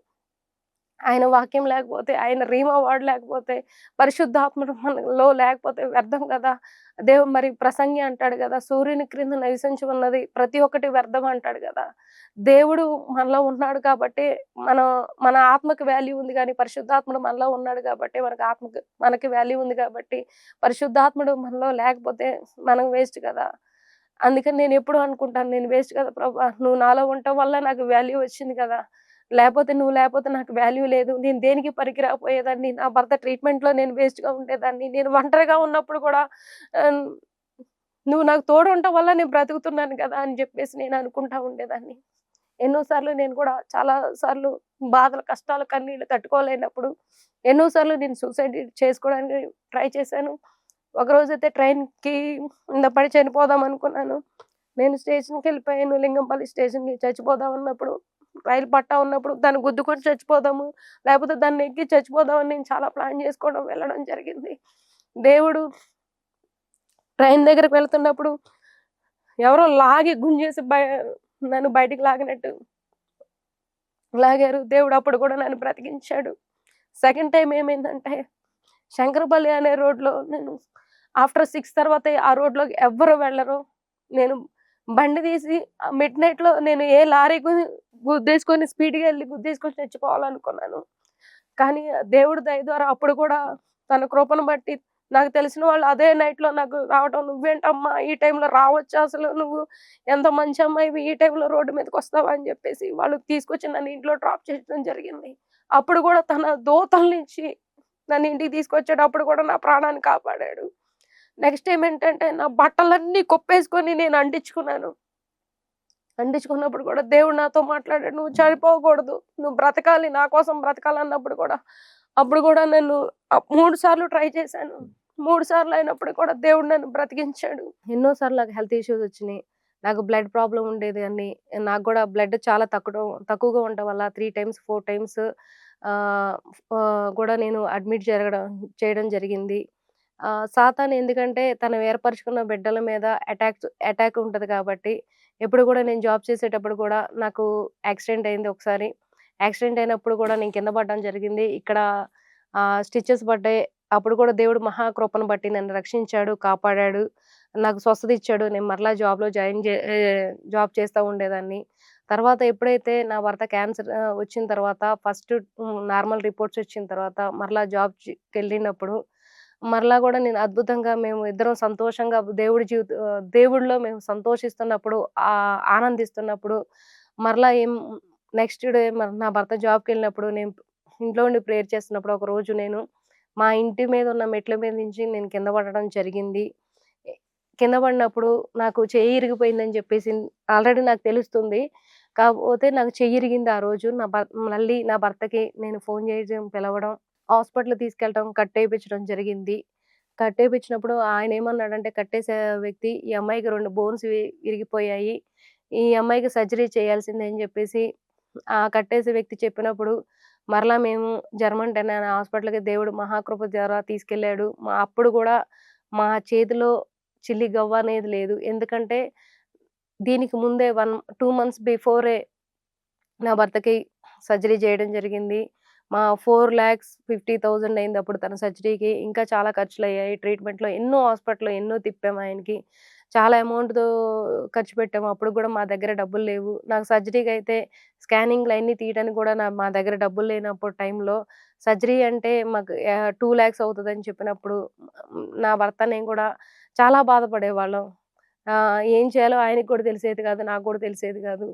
ఆయన వాక్యం లేకపోతే, ఆయన రీమా వర్డ్ లేకపోతే, పరిశుద్ధాత్ముడు మనలో లేకపోతే వ్యర్థం కదా! మరి ప్రసంగి అంటాడు గదా! సూర్యుని క్రింద నివసించి ఉన్నది ప్రతి ఒక్కటి వ్యర్థం అంటాడు గదా! దేవుడు మనలో ఉన్నాడు కాబట్టి మన ఆత్మకి వాల్యూ ఉంది గానీ, పరిశుద్ధాత్ముడు మనలో ఉన్నాడు కాబట్టి మనకి వాల్యూ ఉంది కాబట్టి, పరిశుద్ధాత్ముడు మనలో లేకపోతే మనం వేస్ట్ కదా! అందుకని నేనెప్పుడూ అనుకుంటాను, నేను వేస్ట్ కదా ప్రభా! నువ్వు నాలో ఉండటం వల్ల నాకు వాల్యూ వచ్చింది కదా! నువ్వు లేపోతే నాకు వాల్యూ లేదు. నేను దేనికి పనికి రాకపోయేదాన్ని. నా భర్త ట్రీట్‌మెంట్‌లో నేను వేస్ట్‌గా ఉండేదాన్ని. నేను ఒంటరిగా ఉన్నప్పుడు కూడా ఆహ్, నువ్వు నాకు తోడు ఉండటం వల్ల నేను బ్రతుకుతున్నాను కదా! అని జెప్పేసి నేను అనుకుంటా ఉండేదాన్ని. ఎన్నో సార్లు నేను కూడా చాలా సార్లు బాధలు, కష్టాలు, కన్నీళ్లు తట్టుకోలేనప్పుడు ఎన్నో సార్లు నేను సూసైడ్ చేసుకోవడానికి ట్రై చేశాను. ఒకరోజైతే ట్రైన్‌కి కింద పడి చనిపోదాం అనుకున్నాను. నేను స్టేషన్‌కెళ్ళిపోయాను. లింగంపల్లి స్టేషన్‌కి చచ్చిపోదాం అన్నప్పుడు, రైలు పట్టా ఉన్నప్పుడు దాన్ని గుద్దుకొని చచ్చిపోదాము, లేకపోతే దాన్ని ఎక్కి చచ్చిపోదామని నేను చాలా ప్లాన్ చేసుకోవడం వెళ్ళడం జరిగింది. దేవుడు ట్రైన్ దగ్గరికి వెళ్తున్నప్పుడు ఎవరో లాగి గుంజేసి నన్ను బయటికి లాగినట్టు లాగారు. దేవుడు అప్పుడు కూడా నన్ను బ్రతికించాడు. సెకండ్ టైమ్ ఏమైందంటే శంకరపల్లి అనే రోడ్‌లో నేను ఆఫ్టర్ 6 తర్వాత ఆ రోడ్‌లోకి ఎవ్వరు వెళ్ళరు. నేను బండి తీసి మిడ్‌నైట్‌లో నేను ఏ లారీ గుద్దేసుకొని స్పీడ్‌గా ఎళ్లి గుద్దేసుకొని చచ్చిపోవాలనుకున్నాను. కానీ దేవుడి దయ ద్వారా అప్పుడు కూడా తన కృపను బట్టి నాకు తెలిసిన వాళ్ళు అదే నైట్‌లో నాకు రావటం, "నువ్వేంటమ్మా ఈ టైంలో రావచ్చా అసలు నువ్వు? ఎంత మంచి అమ్మాయివి ఈ టైంలో రోడ్డు మీదకొస్తావా?" అని చెప్పేసి వాళ్ళు తీసుకొచ్చి నన్ను ఇంట్లో డ్రాప్ చేయడం జరిగింది. అప్పుడు కూడా తన దూతల నుంచి నన్ను ఇంటికి తీసుకొచ్చాడు. అప్పుడు కూడా నా ప్రాణాన్ని కాపాడాడు. నెక్స్ట్ ఏమేంటంటే నా బట్టలన్నీ కుప్పేసుకొని నేను అంటించుకున్నాను. అంటించుకున్నప్పుడు కూడా దేవుడు నాతో మాట్లాడాడు. "నువ్వు చనిపోకూడదు. నువ్వు బ్రతకాలి. నా కోసం బ్రతకాలన్నప్పుడు కూడా అప్పుడు కూడా నన్ను 3 సార్లు ట్రై చేశాను. 3 సార్లు అయినప్పుడు కూడా దేవుడు నన్ను బ్రతికించాడు. ఎన్నో సార్లు నాకు హెల్త్ ఇష్యూస్ వచ్చినియి. నాకు బ్లడ్ ప్రాబ్లమ్ ఉండేది అని. నాకు గూడా బ్లడ్ చాలా తక్కువగా ఉండడం వల్ల 3 టైమ్స్, 4 టైమ్స్ ఆహ్, కూడా నేను అడ్మిట్ చేయడం జరిగింది. సాతాను ఎందుకంటే తను ఏర్పరచుకున్న బిడ్డల మీద అటాక్ ఉంటది కాబట్టి, ఎప్పుడు గూడా నేను జాబ్ చేసేటప్పుడు గూడా నాకు యాక్సిడెంట్ అయింది ఒకసారి. యాక్సిడెంట్ అయినప్పుడు గూడా నేను కింద పడడం జరిగింది. ఇక్కడ స్టిచెస్ పడ్డాయి. అప్పుడు కూడా దేవుడు మహా కృపను బట్టి నన్ను రక్షించాడు, కాపాడాడు. నాకు స్వస్థత ఇచ్చాడు. నేను మరలా జాబ్ చేస్తా ఉండేదాన్ని. తర్వాత ఎప్పుడైతే నా భర్త క్యాన్సర్ వచ్చిన తర్వాత ఫస్ట్ నార్మల్ రిపోర్ట్స్ వచ్చిన తర్వాత మరలా కెళ్ళినప్పుడు మరలా గూడా నేను అద్భుతంగా మేము ఇద్దరం సంతోషంగా దేవుడిలో మేము సంతోషిస్తున్నప్పుడు, ఆనందిస్తున్నప్పుడు మరలా నెక్స్ట్ డే నా భర్త జాబ్‌కెళ్ళినప్పుడు నేను ఇంట్లో ఉండి ప్రేయర్ చేస్తున్నప్పుడు ఒకరోజు నేను మా ఇంటి మీద ఉన్న మెట్ల మీద నుంచి నేను కింద పడడం జరిగింది. ఎ కింద పడినప్పుడు నాకు చెయ్యి ఇరిగిపోయిందని చెప్పేసి ఆల్రెడీ నాకు తెలుస్తుంది. కాకపోతే నాకు చెయ్యి ఇరిగింది ఆ రోజు. మళ్ళీ నా భర్తకి నేను ఫోన్ పిలవడం, హాస్పిటల్‌కి తీసుకెళ్ళటం, కట్టేపించడం జరిగింది. కట్టేపించినప్పుడు ఆయనేమన్నాడంటే కట్టేసే వ్యక్తి, "ఈ అమ్మాయికి 2 బోన్స్ విరిగిపోయాయి. ఈ అమ్మాయికి సర్జరీ చేయాల్సిందే" అని చెప్పేసి కట్టేసే వ్యక్తి చెప్పినప్పుడు, మరలా మేము జర్మన్ 10 అనే హాస్పిటల్‌కి దేవుడు మహాకృప ద్వారా తీసుకెళ్ళాడు. అప్పుడు గూడా మా చేతిలో చిల్లి గవ్వ అనేది లేదు. ఎందుకంటే దీనికి ముందే 2 మంత్స్ బిఫోరే నా భర్తకి సర్జరీ జేయడం జరిగింది. 4,50,000 అయిందప్పుడు తన సర్జరీకి. ఇంకా చాలా ఖర్చులయ్యాయి. ట్రీట్‌మెంట్‌లో ఎన్నో హాస్పిటల్‌లో ఎన్నో తిప్పాము ఆయనకి. చాలా అమౌంట్‌తో ఖర్చు పెట్టాము. అప్పుడు గూడా మా దగ్గర డబ్బులు లేవు. నాకు సర్జరీకైతే స్కానింగ్‌లయన్నీ తీయడానికి గూడా మా దగ్గర డబ్బులు లేనప్పుడు టైంలో సర్జరీ అంటే మాకు 2,00,000 అవుతదని చెప్పినప్పుడు నా భర్త నేను గూడా చాలా బాధపడేవాళ్ళం. ఏం చేయాలో ఆయనకి కూడా తెలిసేది కాదు. నాకు గూడా తెలిసేది కాదు.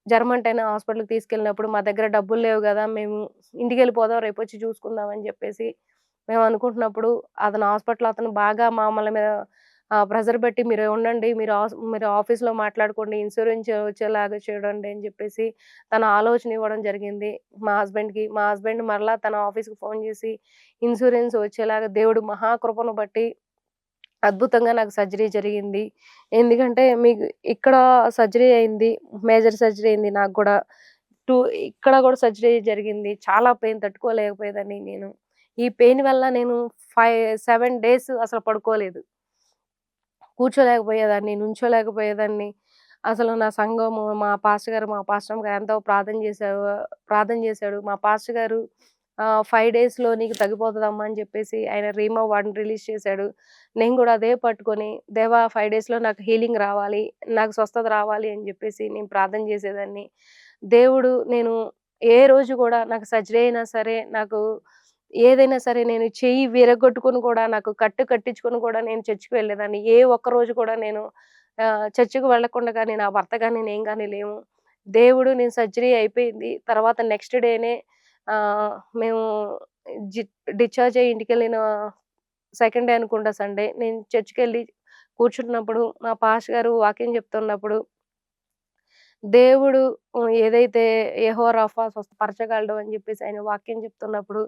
జరమంటైనా హాస్పిటల్‌కి తీసుకెళ్ళినప్పుడు మా దగ్గర డబ్బులు లేవు గదా! మేము ఇంటికెళ్ళిపోదాం రేపొచ్చి చూసుకుందాం అని జెప్పేసి మేమనుకుంటున్నప్పుడు అతను బాగా మమ్మల్ని మీద ప్రెషర్ పెట్టి మీరు ఉండండి. మీరు ఆఫీస్‌లో మాట్లాడుకోండి. ఇన్సూరెన్స్ వచ్చేలాగా చూడండి అని జెప్పేసి తన ఆలోచన ఇవ్వడం జరిగింది మా హస్బెండ్‌కి. మా హస్బెండ్ మరలా తన ఆఫీస్‌కి ఫోన్ జేసి ఇన్సూరెన్స్ వచ్చేలాగా దేవుడు మహా కృపను బట్టి అద్భుతంగా నాకు సర్జరీ జరిగింది. ఎందుకంటే మీకు ఇక్కడ సర్జరీ అయింది. మేజర్ సర్జరీ అయింది నాకు గూడా. టూ ఇక్కడ గూడా సర్జరీ జరిగింది. చాలా పెయిన్ తట్టుకోలేకపోయేదాన్ని నేను. ఈ పెయిన్ వల్ల నేను 7 డేస్ అసలు పడుకోలేదు. కూర్చోలేకపోయేదాన్ని, నుంచోలేకపోయేదాన్ని. అసలు నా సంఘము మా పాస్టర్ గారు ఎంతో ప్రార్థన చేశాడు. మా పాస్టర్ గారు 5 డేస్‌లో నీకు తగ్గిపోతదమ్మా అని చెప్పేసి ఆయన రీమా వార్డ్‌ని రిలీజ్ చేశాడు. నేను గూడా అదే పట్టుకొని దేవా 5 డేస్‌లో నాకు హీలింగ్ రావాలి, నాకు స్వస్థత రావాలి అని జెప్పేసి నేను ప్రార్థన చేసేదాన్ని. దేవుడు నేను ఏ రోజు గూడా నాకు సర్జరీ అయినా సరే, నాకు ఏదైనా సరే నేను చెయ్యి విరగ్గొట్టుకొని కూడా నాకు కట్టించుకొని కూడా నేను చర్చ్‌కి వెళ్ళేదాన్ని. ఏ ఒక్క రోజు కూడా నేను చర్చ్‌కి వెళ్ళకుండా గాని, నా భర్త గాని, నేను గాని లేము. దేవుడు నేను సర్జరీ అయిపోయింది. తర్వాత నెక్స్ట్ డేనే మేము జి డిశ్చార్జ్ అయ్యి ఇంటికెళ్ళిన సెకండ్ డే అనుకుంటా సండే. నేను చర్చ్‌కెళ్ళి కూర్చుంటున్నప్పుడు మా పాస్టర్ గారు వాక్యం చెప్తున్నప్పుడు దేవుడు ఏదైతే యెహోవా రఫా స్వస్థపరచగలడు అని జెప్పేసి ఆయన వాక్యం చెప్తున్నప్పుడు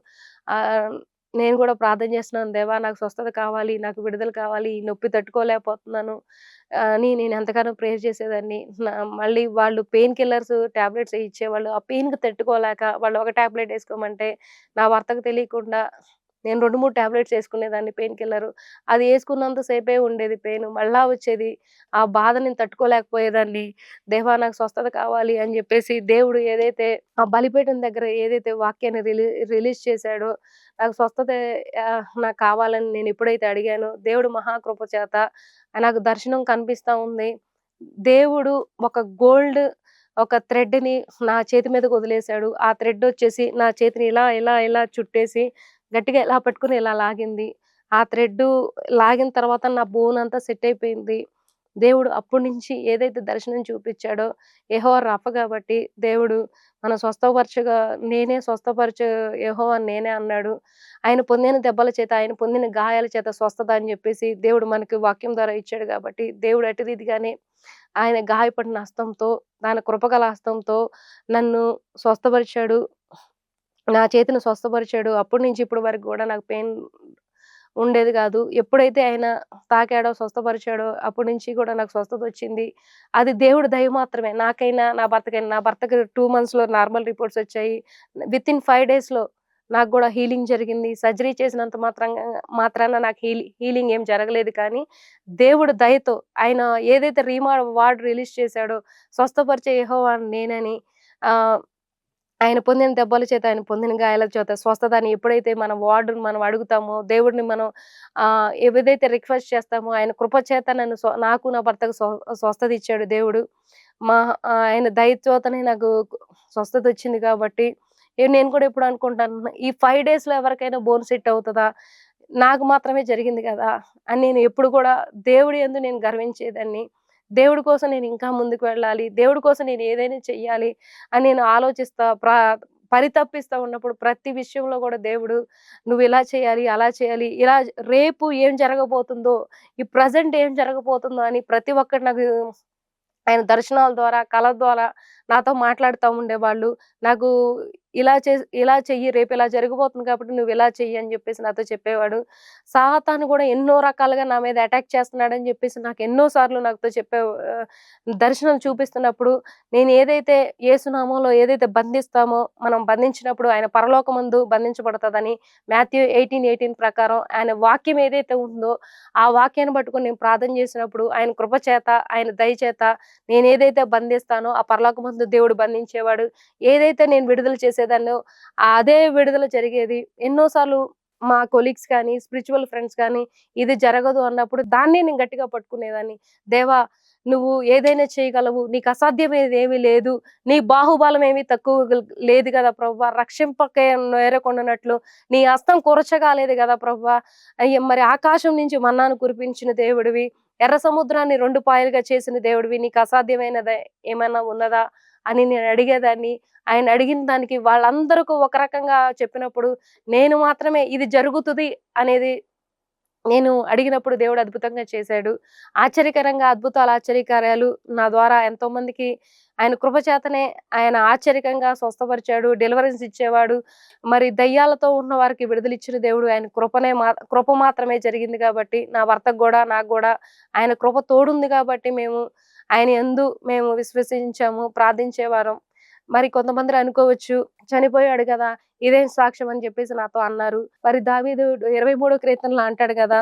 ఆహ్, నేను గూడా ప్రార్థన చేస్తున్నాను. దేవా నాకు స్వస్థత కావాలి, నాకు విడుదల కావాలి, ఈ నొప్పి తట్టుకోలేకపోతున్నాను అని నేను ఎంతగానో ప్రేయర్ చేసేదాన్ని. మళ్ళీ వాళ్ళు పెయిన్ కిల్లర్స్ టాబ్లెట్స్ ఇచ్చేవాళ్ళు. ఆ పెయిన్‌కి తట్టుకోలేక వాళ్ళు ఒక టాబ్లెట్ ఏసుకోమంటే నా భర్తకు తెలియకుండా నేను 2, 3 టాబ్లెట్స్ ఏసుకునేదాన్ని పెయిన్ కిల్లరు. అది ఏసుకున్నంత సేపే ఉండేది పెయిను. మళ్ళా వచ్చేది. ఆ బాధ నేను తట్టుకోలేకపోయేదాన్ని. దేవా! నాకు స్వస్థత కావాలి అని జెప్పేసి దేవుడు ఏదైతే ఆ బలిపీఠం దగ్గర ఏదైతే వాక్యాన్ని రిలీజ్ చేశాడో, నాకు స్వస్థత నాకు కావాలని నేనెప్పుడైతే అడిగానో, దేవుడు మహాకృప చేత నాకు దర్శనం కనిపిస్తా ఉంది. దేవుడు ఒక ఒక థ్రెడ్‌ని నా చేతి మీదకి వదిలేసాడు. ఆ థ్రెడొచ్చేసి నా చేతిని ఇలా చుట్టేసి గట్టిగా ఇలా పట్టుకొని ఇలా లాగింది. ఆ థ్రెడ్డు లాగిన తర్వాత నా బోనంతా సెట్ అయిపోయింది. దేవుడు అప్పటి నుంచి ఏదైతే దర్శనం చూపిచ్చాడో, యెహోవా రఫా గాబట్టి దేవుడు మనం నేనే స్వస్థపరచు యెహోవా నేనే అన్నాడు. ఆయన పొందిన దెబ్బల చేత, ఆయన పొందిన గాయాల చేత స్వస్థత అని జెప్పేసి దేవుడు మనకి వాక్యం ద్వారా ఇచ్చాడు గాబట్టి, దేవుడు అట్టి రీతిగానే ఆయన గాయపడిన హస్తంతో, ఆయన కృపగల హస్తంతో నన్ను స్వస్థపరిచాడు. నా చేతిని స్వస్థపరిచాడు. అప్పటి నుంచి ఇప్పటి వరకు గూడా నాకు పెయిన్ ఉండేది గాదు. ఎప్పుడైతే ఆయన తాకాడో, స్వస్థపరిచాడో అప్పటి నుంచి గూడా నాకు స్వస్థతొచ్చింది. అది దేవుడి దయ మాత్రమే. నాకైనా, నా భర్తకైనా. నా భర్తకి 2 మంత్స్‌లో నార్మల్ రిపోర్ట్స్ వచ్చాయి. వితిన్ 5 డేస్‌లో నాకు గూడా హీలింగ్ జరిగింది. సర్జరీ చేసినంత మాత్రాన నాకు హీలింగ్ ఏం జరగలేదు కానీ, దేవుడి దయతో ఆయన ఏదైతే రీమా వార్డ్ రిలీజ్ చేశాడో, స్వస్థపరిచే యెహోవా నేనని ఆహ్ ఆయన పొందిన దెబ్బల చేత, ఆయన పొందిన గాయాల చేత స్వస్థత అని ఎప్పుడైతే మన వార్డ్‌ని మనం అడుగుతామో, దేవుడిని మనం ఏదైతే రిక్వెస్ట్ చేస్తామో, ఆయన కృప చేత నన్ను నాకు నా భర్తకు స్వస్థత ఇచ్చాడు దేవుడు. మా ఆయన దయ చేతనే నాకు స్వస్థతొచ్చింది కాబట్టి, నేను కూడా ఎప్పుడు అనుకుంటాను, ఈ 5 డేస్‌లో ఎవరికైనా బోన్ సెట్ అవుతదా? నాకు మాత్రమే జరిగింది కదా! అని నేను ఎప్పుడు కూడా దేవుడి యందు నేను గర్వించేదాన్ని. దేవుడి కోసం నేను ఇంకా ముందుకు వెళ్ళాలి. దేవుడి కోసం నేను ఏదైనా చెయ్యాలి అని నేను ఆలోచిస్తా పరితపిస్తా ఉన్నప్పుడు ప్రతి విషయంలో గూడా దేవుడు నువ్విలా చేయాలి, అలా చేయాలి, ఇలా రేపు ఏం జరగబోతుందో, ఈ ప్రెజెంట్ ఏం జరగబోతుందో అని ప్రతి ఒక్కటి నాకు ఆయన దర్శనాల ద్వారా, కల ద్వారా నాతో మాట్లాడుతా ఉండేవాళ్ళు. నాకు ఇలా చెయ్యి, రేపు ఇలా జరగబోతుంది కాబట్టి నువ్విలా చెయ్యి అని జెప్పేసి నాతో చెప్పేవాడు. సాతాను గూడా ఎన్నో రకాలుగా నా మీద అటాక్ చేస్తున్నాడని జెప్పేసి నాకు ఎన్నో సార్లు నాతో ఆహ్, దర్శనం చూపిస్తున్నప్పుడు నేను ఏదైతే యేసు నామంలో ఏదైతే బంధిస్తామో, మనం బంధించినప్పుడు ఆయన పరలోకమందు బంధించబడతదని మాథ్యూ 18:18 ప్రకారం ఆయన వాక్యం ఏదైతే ఉందో, ఆ వాక్యాన్ని పట్టుకొని నేను ప్రార్థన చేసినప్పుడు ఆయన కృప చేత, ఆయన దయ చేత నేనేదైతే బంధిస్తానో ఆ పరలోకమందు దేవుడు బంధించేవాడు. ఏదైతే నేను విడుదల చేసేదాన్నో అదే విడుదల జరిగేది. ఎన్నో సార్లు మా కొలీగ్స్ కానీ, స్పిరిచ్యువల్ ఫ్రెండ్స్ కానీ, ఇది జరగదు అన్నప్పుడు దాన్నే నేను గట్టిగా పట్టుకునేదాన్ని. దేవా! నువ్వు ఏదైనా చేయగలవు. నీకు అసాధ్యమైనది ఏమీ లేదు. నీ బాహుబలం ఏమీ తక్కువ లేదు గదా ప్రభువా! రక్షింపకే నేరకొండునట్లు నీ హస్తం కురచగాలేదు గదా ప్రభువా! మరి ఆకాశం నుంచి మన్నాను కురిపించిన దేవుడివి. ఎర్ర సముద్రాన్ని 2 పాయలుగా చేసిన దేవుడివి. నీకు అసాధ్యమైనది ఏమన్నా ఉన్నదా? అని నేను అడిగేదాన్ని. ఆయన అడిగిన దానికి వాళ్ళందరికి ఒక రకంగా చెప్పినప్పుడు, నేను మాత్రమే ఇది జరుగుతది అనేది నేను అడిగినప్పుడు దేవుడు అద్భుతంగా చేశాడు. ఆశ్చర్యకరంగా అద్భుతాలు, ఆశ్చర్యకార్యాలు నా ద్వారా ఎంతోమందికి ఆయన కృప చేతనే ఆయన ఆశ్చర్యకంగా స్వస్థపరిచాడు. డెలివరెన్స్ ఇచ్చేవాడు. మరి దయ్యాలతో ఉన్న వారికి విడుదలిచ్చిన దేవుడు ఆయన కృప మాత్రమే జరిగింది కాబట్టి, నా భర్తకు గూడా, నాకు గూడా ఆయన కృప తోడుంది కాబట్టి ఆయన యందు మేము విశ్వసించాము, ప్రార్థించేవారం. మరి కొంతమందిరి అనుకోవచ్చు, చనిపోయాడు గదా! ఇదేం సాక్ష్యం అని జెప్పేసి నాతో అన్నారు. మరి దావీదు 23 కీర్తనలో అంటాడు గదా!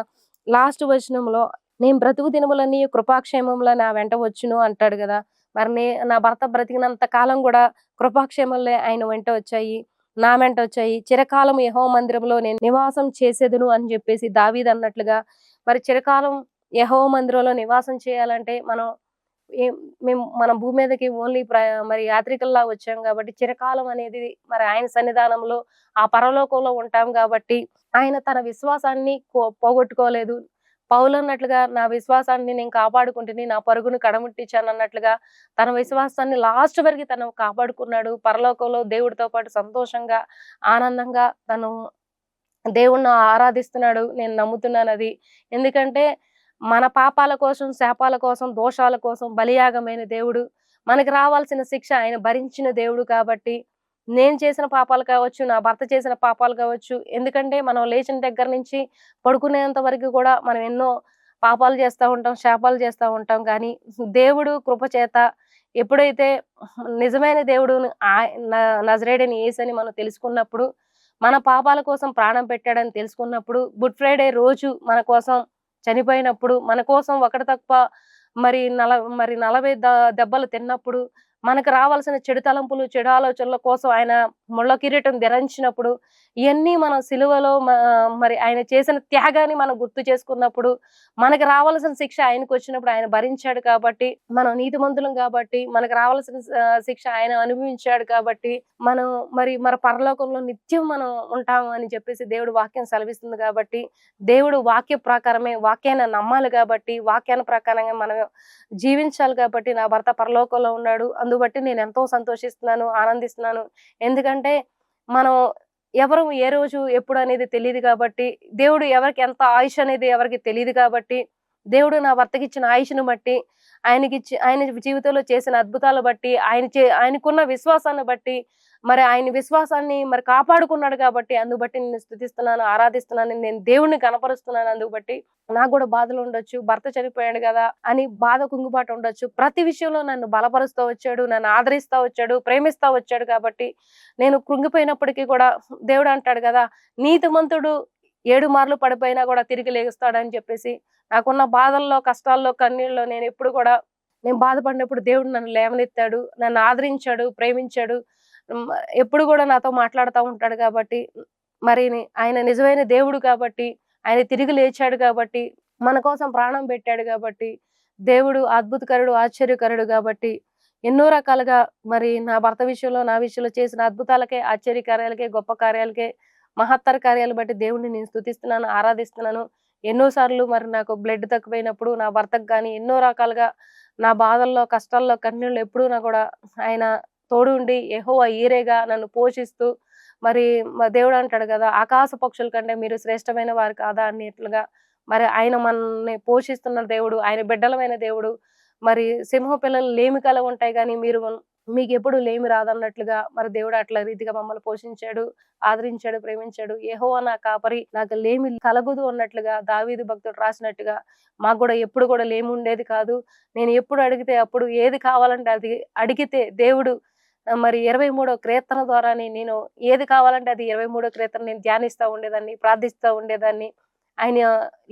లాస్ట్ వచనంలో నేను బ్రతుకు దినములన్నీ కృపాక్షేమముల నా వెంట వచ్చును అంటాడు గదా! మరి నా భర్త బ్రతికినంత కాలం గూడా కృపాక్షేమాలే ఆయన వెంట వచ్చాయి. నా వెంట వచ్చాయి. చిరకాలం యెహోవా మందిరంలో నేను నివాసం చేసేదను అని జెప్పేసి దావీదు అన్నట్లుగా మరి చిరకాలం యెహోవా మందిరంలో నివాసం చేయాలంటే ఏం మనం భూమి మీదకి ఓన్లీ మరి యాత్రికుల్లా వచ్చాం గాబట్టి, చిరకాలం అనేది మరి ఆయన సన్నిధానంలో, ఆ పరలోకంలో ఉంటాం గాబట్టి, ఆయన తన విశ్వాసాన్ని పోగొట్టుకోలేదు. పౌలన్నట్లుగా నా విశ్వాసాన్ని నేను కాపాడుకుంటిని, నా పరుగును కడముట్టించానన్నట్లుగా, తన విశ్వాసాన్ని లాస్ట్ వరకి తను కాపాడుకున్నాడు. పరలోకంలో దేవుడితో పాటు సంతోషంగా, ఆనందంగా తను దేవుడిని ఆరాధిస్తున్నాడు. నేను నమ్ముతున్నానది. ఎందుకంటే, మన పాపాల కోసం, శాపాల కోసం, దోషాల కోసం బలియాగమైన దేవుడు. మనకి రావాల్సిన శిక్ష ఆయన భరించిన దేవుడు కాబట్టి, నేను చేసిన పాపాలు కావచ్చు, నా భర్త చేసిన పాపాలు కావచ్చు, ఎందుకంటే మనం లేచిన దగ్గర నుంచి పడుకునేంత వరకు కూడా మనం ఎన్నో పాపాలు చేస్తా ఉంటాం, శాపాలు చేస్తా ఉంటాం. కానీ దేవుడు కృప చేత ఎప్పుడైతే నిజమైన దేవుడు నజరేయుడైన యేసని మనం తెలుసుకున్నప్పుడు, మన పాపాల కోసం ప్రాణం పెట్టాడని తెలుసుకున్నప్పుడు, గుడ్ ఫ్రైడే రోజు మన కోసం చనిపోయినప్పుడు, మన కోసం ఒకటి తక్కువ మరి 40 దెబ్బలు తిన్నప్పుడు, మనకు రావాల్సిన చెడు తలంపులు, చెడు ఆలోచనల కోసం ఆయన ముళ్ళ కిరీటం ధరించినప్పుడు, ఇయన్నీ మనం సిలువలో మరి ఆయన చేసిన త్యాగాన్ని మనం గుర్తు చేసుకున్నప్పుడు, మనకు రావాల్సిన శిక్ష ఆయనకొచ్చినప్పుడు ఆయన భరించాడు కాబట్టి, మనం నీతిమంతులం కాబట్టి, మనకు రావాల్సిన శిక్ష ఆయన అనుభవించాడు కాబట్టి, మనం మన పరలోకంలో నిత్యం మనం ఉంటాము అని చెప్పేసి దేవుడు వాక్యం సెలవిస్తుంది కాబట్టి, దేవుడు వాక్య ప్రకారమే వాక్యాన్ని నమ్మాలి కాబట్టి, వాక్యాన్ని ప్రకారంగా మనం జీవించాలి కాబట్టి, నా భర్త పరలోకంలో ఉన్నాడు. అందుబట్టి నేనెంతో సంతోషిస్తున్నాను, ఆనందిస్తున్నాను. ఎందుకంటే, మనం ఎవరు ఏ రోజు ఎప్పుడనేది తెలీదు కాబట్టి, దేవుడు ఎవరికి ఎంత ఆయుష్ అనేది ఎవరికీ తెలీదు కాబట్టి, దేవుడు నా భర్తకిచ్చిన ఆయుష్‌ని బట్టి ఆయన జీవితంలో చేసిన అద్భుతాలు బట్టి, ఆయనకున్న విశ్వాసాన్ని బట్టి, మరి ఆయన విశ్వాసాన్ని మరి కాపాడుకున్నాడు కాబట్టి, అందుకు బట్టి నేను స్తుతిస్తున్నాను, ఆరాధిస్తున్నాను. నేను దేవుడిని గణపరుస్తున్నాను అందుకు బట్టి. నాకు గూడా బాధలుండొచ్చు. భర్త చనిపోయాడు గదా! అని బాధ, కుంగుబాటు ఉండొచ్చు. ప్రతి విషయంలో నన్ను బలపరుస్తూ వచ్చాడు, నన్ను ఆదరిస్తా వచ్చాడు, ప్రేమిస్తా వచ్చాడు కాబట్టి, నేను కృంగిపోయినప్పటికీ కూడా దేవుడు అంటాడు గదా! నీతిమంతుడు 7 మార్లు పడిపోయినా గూడా తిరిగి లెగుస్తాడని చెప్పేసి, నాకున్న బాధల్లో, కష్టాల్లో, కన్నీళ్ళలో నేను బాధపడినప్పుడు దేవుడు నన్ను లేవనెత్తాడు, నన్ను ఆదరించాడు, ప్రేమించాడు. హ్మ్. ఎప్పుడు గూడా నాతో మాట్లాడుతా ఉంటాడు కాబట్టి, ఆయన నిజమైన దేవుడు కాబట్టి, ఆయన తిరిగి లేచాడు కాబట్టి, మన కోసం ప్రాణం పెట్టాడు కాబట్టి, దేవుడు అద్భుతకరుడు, ఆశ్చర్యకరుడు కాబట్టి, ఎన్నో రకాలుగా మరి నా భర్త విషయంలో, నా విషయంలో చేసిన అద్భుతాలకే, ఆశ్చర్యకార్యాలకే, గొప్ప కార్యాలకే, మహత్తర కార్యాలు బట్టి దేవుడిని నేను స్తుతిస్తున్నాను, ఆరాధిస్తున్నాను. ఎన్నో సార్లు మరి నాకు బ్లడ్ తక్కువైనప్పుడు నా భర్తకు గాని ఎన్నో రకాలుగా నా బాధల్లో, కష్టాల్లో, కన్నీళ్ళు ఎప్పుడూ కూడా ఆయన తోడు ఉండి యెహోవా ఈరేగా నన్ను పోషిస్తూ మరి దేవుడు అంటాడు గదా! ఆకాశ పక్షుల కంటే మీరు శ్రేష్టమైన వారు కాదా అన్నట్లుగా మరి ఆయన మనల్ని పోషిస్తున్న దేవుడు. ఆయన బిడ్డలమైన దేవుడు. మరి సింహ పిల్లలు లేమి ఉంటాయి గానీ మీకెప్పుడు లేమి రాదన్నట్లుగా మరి దేవుడు అట్లా రీతిగా మమ్మల్ని పోషించాడు, ఆదరించాడు, ప్రేమించాడు. యెహోవా నా కాపరి నాకు లేమి కలగదు అన్నట్లుగా దావీదు భక్తుడు రాసినట్టుగా మాకు గూడా ఎప్పుడు గూడా లేమి ఉండేది కాదు. నేను ఎప్పుడు అడిగితే అప్పుడు ఏది కావాలంటే అది అడిగితే దేవుడు మరి 23వ కీర్తన ద్వారానే నేను ఏది కావాలంటే అది 23వ కీర్తన నేను ధ్యానిస్తా ఉండేదాన్ని, ప్రార్థిస్తా ఉండేదాన్ని. ఆయన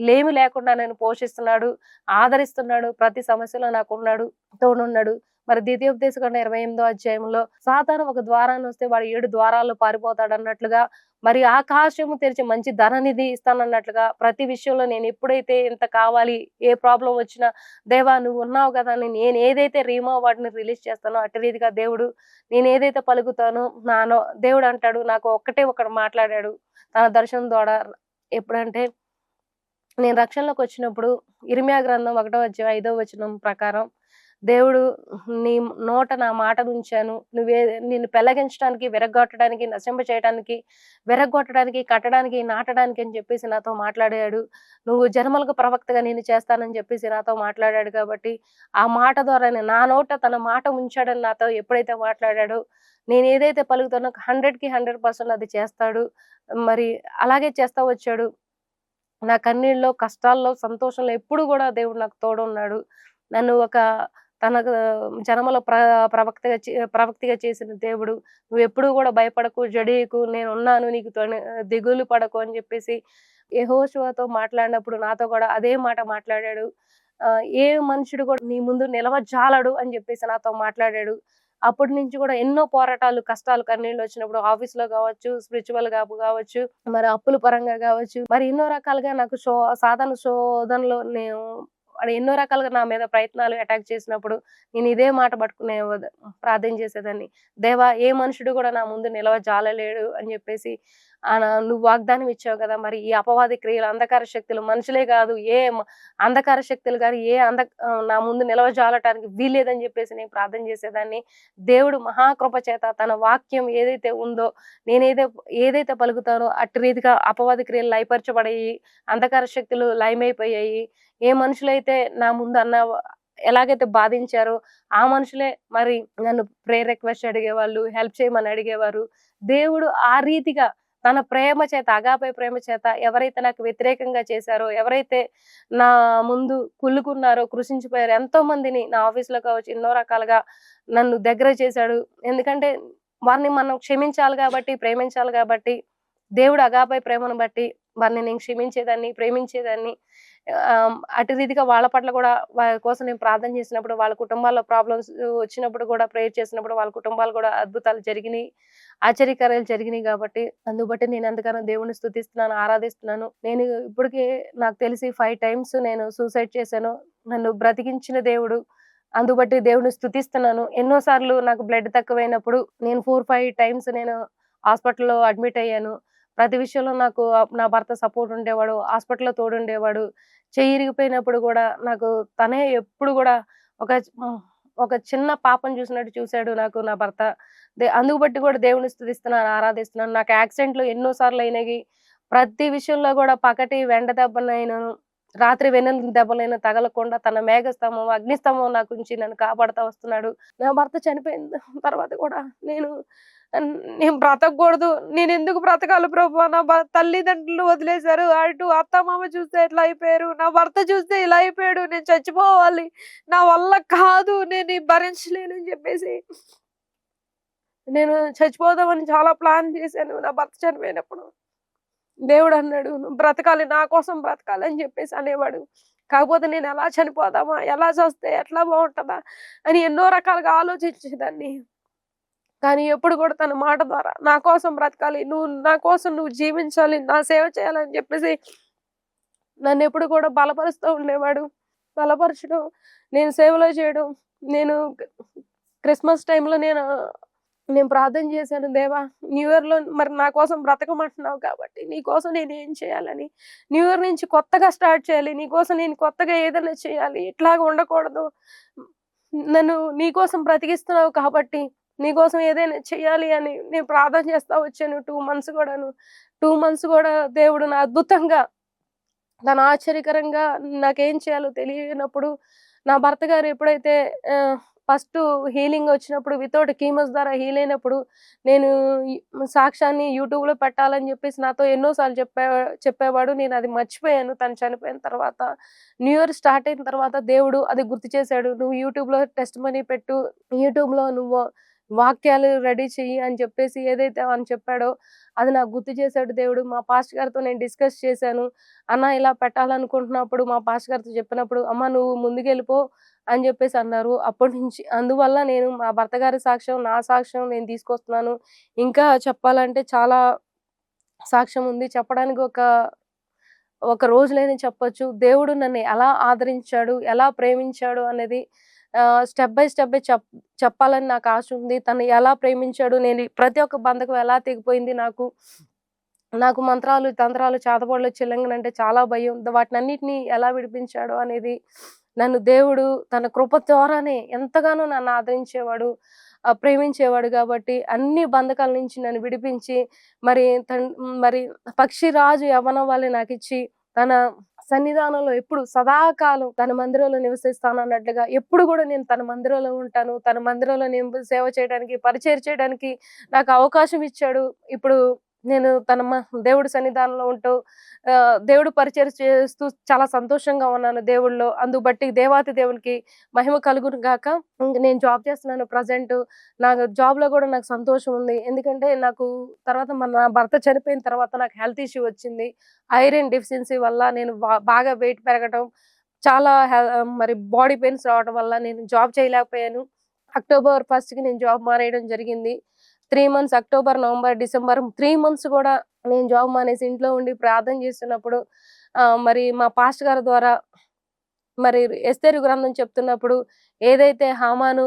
లేమి లేకుండా నన్ను పోషిస్తున్నాడు, ఆదరిస్తున్నాడు. ప్రతి సమస్యలో నాకున్నాడు, తోడున్నాడు. మరి ద్వితీయోపదేశకాండం 28వ అధ్యాయంలో సాతాను ఒక ద్వారాన్నొస్తే వాడు 7 ద్వారాల్లో పారిపోతాడన్నట్లుగా, మరి ఆకాశము తెరిచి మంచి ధననిధి ఇస్తానన్నట్లుగా, ప్రతి విషయంలో నేను ఎప్పుడైతే ఇంత కావాలి, ఏ ప్రాబ్లమ్ వచ్చినా దేవా నువ్వున్నావు గదా! నేను ఏదైతే రీమో వాటిని రిలీజ్ చేస్తానో అట్టి రీతిగా దేవుడు నేనేదైతే పలుకుతానో దేవుడు అంటాడు నాకు ఒక్కటే ఒకడు మాట్లాడాడు తన దర్శనం ద్వారా. ఎప్పుడంటే నేను రక్షణలోకొచ్చినప్పుడు ఇర్మీయా గ్రంథం 1వ అధ్యాయం 5వ వచనం ప్రకారం దేవుడు నీ నోట నా మాటనుంచాను. నిన్ను పెళ్లగించడానికి, విరగ్గొట్టడానికి, విరగ్గొట్టడానికి, కట్టడానికి, నాటడానికి అని చెప్పేసి నాతో మాట్లాడాడు. నువ్వు జనములకు ప్రవక్తగా నేను చేస్తానని చెప్పేసి నాతో మాట్లాడాడు కాబట్టి, ఆ మాట ద్వారానే నా నోట తన మాట ఉంచాడని నాతో ఎప్పుడైతే మాట్లాడాడో, నేనేదైతే పలుకుతానో 100కి 100% అది చేస్తాడు. మరి అలాగే చేస్తా వచ్చాడు. నా కన్నీళ్ళలో, కష్టాల్లో, సంతోషంలో ఎప్పుడు గూడా దేవుడు నాకు తోడున్నాడు. నన్ను తనకు జనములో ప్రవక్తిగా చేసిన దేవుడు. "నువ్వెప్పుడు గూడా భయపడకు, జడియకు, నేనున్నాను నీకు దిగులు పడకు" అని జెప్పేసి యెహోషువతో మాట్లాడినప్పుడు నాతో గూడా అదే మాట మాట్లాడాడు. ఏ మనుషుడు గూడా నీ ముందు నిలవజాలడు అని జెప్పేసి నాతో మాట్లాడాడు. అప్పటి నుంచి గూడా ఎన్నో పోరాటాలు, కష్టాలు, కన్నీళ్ళొచ్చినప్పుడు ఆఫీస్‌లో గావచ్చు, స్పిరిచువల్‌గా గావచ్చు, మరి అప్పుల పరంగా గావచ్చు, మరి ఎన్నో రకాలుగా నాకు సాతాను శోధనలో వాడు ఎన్నో రకాలుగా నా మీద ప్రయత్నాలు అటాక్ చేసినప్పుడు నేను ఇదే మాట పట్టుకునే ప్రార్థన చేసేదాన్ని. దేవా ఏ మనుషుడు గూడా నా ముందు నిలవజాలలేడు అని జెప్పేసి నువ్వు వాగ్దానం ఇచ్చావు గదా! మరి ఈ అపవాది క్రియలు, అంధకార శక్తులు మనుషులే గాదు అంధకార శక్తులు గాని నా ముందు నిలవజాలటానికి వీల్లేదని జెప్పేసి నేను ప్రార్థన చేసేదాన్ని. దేవుడు మహాకృప చేత తన వాక్యం ఏదైతే ఉందో ఏదైతే పలుకుతానో అట్టి రీతిగా అపవాది క్రియలు లయపరచబడాయి. అంధకార శక్తులు లయమైపోయాయి. ఏ మనుషులైతే నా ముందు ఎలాగైతే బాధించారో ఆ మనుషులే మరి నన్ను ప్రేయర్ రిక్వెస్ట్ అడిగేవాళ్ళు, హెల్ప్ చేయమని అడిగేవారు. దేవుడు ఆ రీతిగా తన ప్రేమ చేత, అగాపే ప్రేమ చేత ఎవరైతే నాకు వ్యతిరేకంగా చేశారో, ఎవరైతే నా ముందు కుళ్ళుకున్నారో, కృషించిపోయారో ఎంతో మందిని నా ఆఫీస్‌లో కావచ్చు, ఎన్నో రకాలుగా నన్ను దగ్గర చేశాడు. ఎందుకంటే వారిని మనం క్షమించాలి గాబట్టి, ప్రేమించాలి గాబట్టి, దేవుడు అగాపే ప్రేమను బట్టి వారిని నేను క్షమించేదాన్ని, ప్రేమించేదాన్ని. అటు రీతిగా వాళ్ళ పట్ల గూడా వాళ్ళ కోసం నేను ప్రార్థన చేసినప్పుడు, వాళ్ళ కుటుంబాల్లో ప్రాబ్లమ్స్ వచ్చినప్పుడు గూడా ప్రేయర్ చేసినప్పుడు వాళ్ళ కుటుంబాలు గూడా అద్భుతాలు జరిగినియి. ఆశ్చర్యకార్యాలు జరిగినియి గాబట్టి, అందుకు బట్టి నేను ఎంతగానో దేవుడిని స్తుతిస్తున్నాను, ఆరాధిస్తున్నాను. నేను ఇప్పటికి నాకు తెలిసి 5 టైమ్స్ నేను సూసైడ్ చేశాను. నన్ను బ్రతికించిన దేవుడు. అందుకు బట్టి దేవుడిని స్తుతిస్తున్నాను. ఎన్నో సార్లు నాకు బ్లడ్ తక్కువైనప్పుడు నేను 4, 5 టైమ్స్ నేను హాస్పిటల్‌లో అడ్మిట్ అయ్యాను. ప్రతి విషయంలో నాకు నా భర్త సపోర్ట్ ఉండేవాడు. హాస్పిటల్‌లో తోడుండేవాడు. చెయ్యి ఇరిగిపోయినప్పుడు గూడా నాకు తనే ఎప్పుడు గూడా ఒక హ్మ్. ఒక చిన్న పాపను చూసినట్టు చూసాడు నాకు నా భర్త. అందుకు బట్టి గూడా దేవుడిని స్తుతిస్తున్నాను, ఆరాధిస్తున్నాను. నాకు యాక్సిడెంట్‌లు ఎన్నో సార్లు అయినాయి. ప్రతి విషయంలో గూడా పకటి వెంట దెబ్బనైనను రాత్రి వెన్నుల దెబ్బలైనా తగలకుండా తన మేఘస్తంభం, అగ్నిస్తంభం నాకుంచి నన్ను కాపాడుతా వస్తున్నాడు. నా భర్త చనిపోయిన తర్వాత కూడా నేను నేను బ్రతకూడదు. నేనెందుకు బ్రతకాలి ప్రభువా? నా తల్లిదండ్రులు వదిలేసారు. అటు అత్తమామ చూస్తే ఇట్లా అయిపోయారు. నా భర్త చూస్తే ఇలా అయిపోయాడు. నేను చచ్చిపోవాలి. నా వల్ల కాదు. నేను ఇది భరించలేనని చెప్పేసి నేను చచ్చిపోదామని చాలా ప్లాన్ చేశాను నా భర్త చనిపోయినప్పుడు. దేవుడన్నాడు, "నువ్వు బ్రతకాలి. నా కోసం బ్రతకాలి" అని చెప్పేసి అనేవాడు. కాకపోతే నేను ఎలా చనిపోదామా? ఎలా చస్తే ఎట్లా బావుంటదా? అని ఎన్నో రకాలుగా ఆలోచించేదాన్ని. కానీ ఎప్పుడు కూడా తన మాట ద్వారా నా కోసం బ్రతకాలి. నా కోసం నువ్వు జీవించాలి. నా సేవ చేయాలని చెప్పేసి నన్నెప్పుడు కూడా బలపరుస్తూ ఉండేవాడు. బలపరచడం, నేను సేవలో చేయడం, నేను క్రిస్మస్ టైంలో నేను ప్రార్థన చేశాను. దేవా, న్యూ ఇయర్‌లో మరి నా కోసం బ్రతకమంటున్నావు కాబట్టి, నీ కోసం నేనేం చేయాలని? న్యూ ఇయర్ నుంచి కొత్తగా స్టార్ట్ చేయాలి. నీ కోసం నేను కొత్తగా ఏదైనా చేయాలి. ఇట్లాగ ఉండకూడదు. నన్ను నీ కోసం బ్రతికిస్తున్నావు కాబట్టి, నీ కోసం ఏదైనా చేయాలి అని నేను ప్రార్థన చేస్తా వచ్చాను 2 మంత్స్ కూడాను. 2 మంత్స్ కూడా దేవుడు నా అద్భుతంగా, తను ఆశ్చర్యకరంగా నాకేం చేయాలో తెలియనప్పుడు, నా భర్త గారు ఎప్పుడైతే ఫస్టు హీలింగ్ వచ్చినప్పుడు వితౌట్ కీమోస్ ద్వారా హీల్ అయినప్పుడు, నేను ఈ సాక్ష్యాన్ని యూట్యూబ్‌లో పెట్టాలని చెప్పేసి నాతో ఎన్నో సార్లు చెప్పేవాడు. నేను అది మర్చిపోయాను తను చనిపోయిన తర్వాత. న్యూ ఇయర్ స్టార్ట్ అయిన తర్వాత దేవుడు అది గుర్తు చేశాడు. "నువ్వు యూట్యూబ్‌లో టెస్టిమనీ పెట్టు. యూట్యూబ్‌లో నువ్వు వాక్యాలు రెడీ చెయ్యి" అని చెప్పేసి ఏదైతే అని చెప్పాడో అది నాకు గుర్తు చేశాడు దేవుడు. మా పాస్టర్ గారితో నేను డిస్కస్ చేశాను. "అన్న, ఇలా పెట్టాలనుకుంటున్నప్పుడు" మా పాస్టర్ గారితో చెప్పినప్పుడు, "అమ్మ, నువ్వు ముందుకెళ్ళిపో" అని చెప్పేసి అన్నారు. అప్పటినుంచి అందువల్ల నేను మా భర్త గారి సాక్ష్యం, నా సాక్ష్యం నేను తీసుకొస్తున్నాను. ఇంకా చెప్పాలంటే చాలా సాక్ష్యం ఉంది. చెప్పడానికి ఒక రోజులోనే చెప్పొచ్చు. దేవుడు నన్ను ఎలా ఆదరించాడు, ఎలా ప్రేమించాడు అనేది స్టెప్ బై స్టెప్పే చెప్పాలని నాకు ఆశ ఉంది. తను ఎలా ప్రేమించాడు, నేను ప్రతి ఒక్క బంధకం ఎలా తెగిపోయింది నాకు. నాకు మంత్రాలు, తంత్రాలు, చేతబడులు, చిల్లంగనంటే చాలా భయం. వాటినన్నిటిని ఎలా విడిపించాడో అనేది నన్ను దేవుడు తన కృప ద్వారానే ఎంతగానో నన్ను ఆదరించేవాడు. ప్రేమించేవాడు గాబట్టి అన్ని బంధకాల నుంచి నన్ను విడిపించి మరి మరి పక్షిరాజు యవ్వనం వలె నాకిచ్చి తన సన్నిధానంలో ఎప్పుడు సదాకాలం తన మందిరంలో నివసిస్తానన్నట్లుగా ఎప్పుడు గూడా నేను తన మందిరంలో ఉంటాను. తన మందిరంలో నేను సేవ చేయడానికి, పరిచర్య చేయడానికి నాకు అవకాశం ఇచ్చాడు. ఇప్పుడు నేను దేవుడి సన్నిధానంలో ఉంటూ దేవుడు పరిచర్య చేస్తూ చాలా సంతోషంగా ఉన్నాను దేవుడిలో. అందుబట్టి దేవాతి దేవునికి మహిమ కలుగును గాక. నేను జాబ్ చేస్తున్నాను ప్రెజెంటు. నాకు జాబ్‌లో గూడా నాకు సంతోషం ఉంది. ఎందుకంటే నాకు తర్వాత నా భర్త చనిపోయిన తర్వాత నాకు హెల్త్ ఇష్యూ వచ్చింది. ఐరన్ డెఫిషియన్సీ వల్ల నేను బాగా వెయిట్ పెరగటం, చాలా మరి బాడీ పెయిన్స్ రావడం వల్ల నేను జాబ్ చేయలేకపోయాను. అక్టోబర్ 1కి నేను జాబ్ మానేయడం జరిగింది. 3 months October, November, December 3 months గూడా నేను జాబ్ మానేసి ఇంట్లో ఉండి ప్రార్థన చేస్తున్నప్పుడు మరి మా పాస్టర్ గారి ద్వారా మరి ఎస్తేరు గ్రంథం చెప్తున్నప్పుడు ఏదైతే హామాను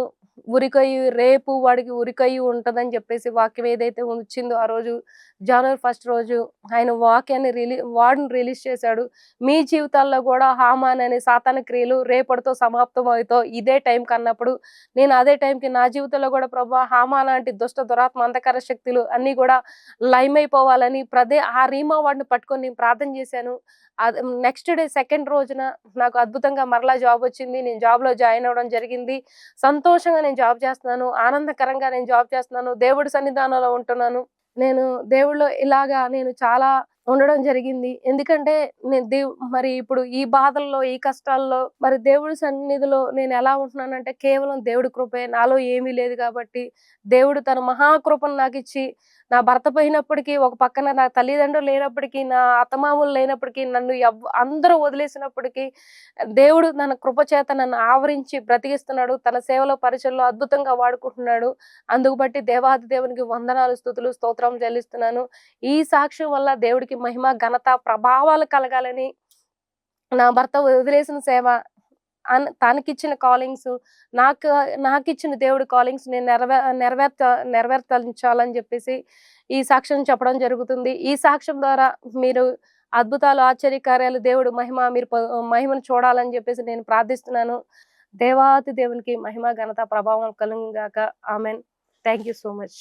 ఉరికొయ్యి రేపు వాడికి ఉరికొయ్యి ఉంటదని చెప్పేసి వాక్యం ఏదైతే వచ్చిందో ఆ రోజు జనవరి 1 రోజు ఆయన వాక్యాన్ని వార్డ్‌ని రిలీజ్ చేశాడు. మీ జీవితాల్లో కూడా హామాన్ అనే సాతాను క్రియలు రేపటితో సమాప్తం అవుతాయి ఇదే టైంకి అన్నప్పుడు, నేను అదే టైంకి నా జీవితంలో కూడా ప్రభువా హామా లాంటి దుష్ట దురాత్మ అంధకార శక్తులు అన్నీ కూడా లయమైపోవాలని ఆ రీమా వార్డ్‌ని పట్టుకొని నేను ప్రార్థన చేశాను. నెక్స్ట్ డే సెకండ్ రోజున నాకు అద్భుతంగా మరలా జాబ్ వచ్చింది. నేను జాబ్‌లో జాయిన్ అవ్వడం జరిగింది. సంతోషంగా నేను జాబ్ చేస్తున్నాను. ఆనందకరంగా నేను జాబ్ చేస్తున్నాను. దేవుడి సన్నిధానంలో ఉంటున్నాను. నేను దేవుడిలో ఇలాగా నేను చాలా ఉండడం జరిగింది. ఎందుకంటే నేను మరి ఇప్పుడు ఈ బాధల్లో, ఈ కష్టాల్లో మరి దేవుడి సన్నిధిలో నేను ఎలా ఉంటున్నానంటే కేవలం దేవుడి కృపే. నాలో ఏమీ లేదు కాబట్టి దేవుడు తన మహాకృపను నాకిచ్చి నా భర్త పోయినప్పటికీ, ఒక పక్కన నా తల్లిదండ్రులు లేనప్పటికీ, నా అత్తమామలు లేనప్పటికీ, నన్ను అందరూ వదిలేసినప్పటికీ, దేవుడు తన కృప చేత నన్ను ఆవరించి బ్రతికిస్తున్నాడు. తన సేవలో, పరిచర్యలో అద్భుతంగా వాడుకుంటున్నాడు. అందుకు బట్టి దేవాది దేవునికి వందనాలు, స్తుతులు, స్తోత్రం చెల్లిస్తున్నాను. ఈ సాక్ష్యం వల్ల దేవుడికి మహిమ, ఘనత, ప్రభావాలు కలగాలని నా భర్త వదిలేసిన సేవ తనకిచ్చిన కాలింగ్స్ నాకిచ్చిన దేవుడి కాలింగ్స్ నేను నెరవేర్చాలని చెప్పేసి ఈ సాక్ష్యం చెప్పడం జరుగుతుంది. ఈ సాక్ష్యం ద్వారా మీరు అద్భుతాలు, ఆశ్చర్యకార్యాలు, దేవుడు మహిమను చూడాలని చెప్పేసి నేను ప్రార్థిస్తున్నాను. దేవాతి దేవునికి మహిమ, ఘనత, ప్రభావం కలుగును గాక. Amen. Thank you so much.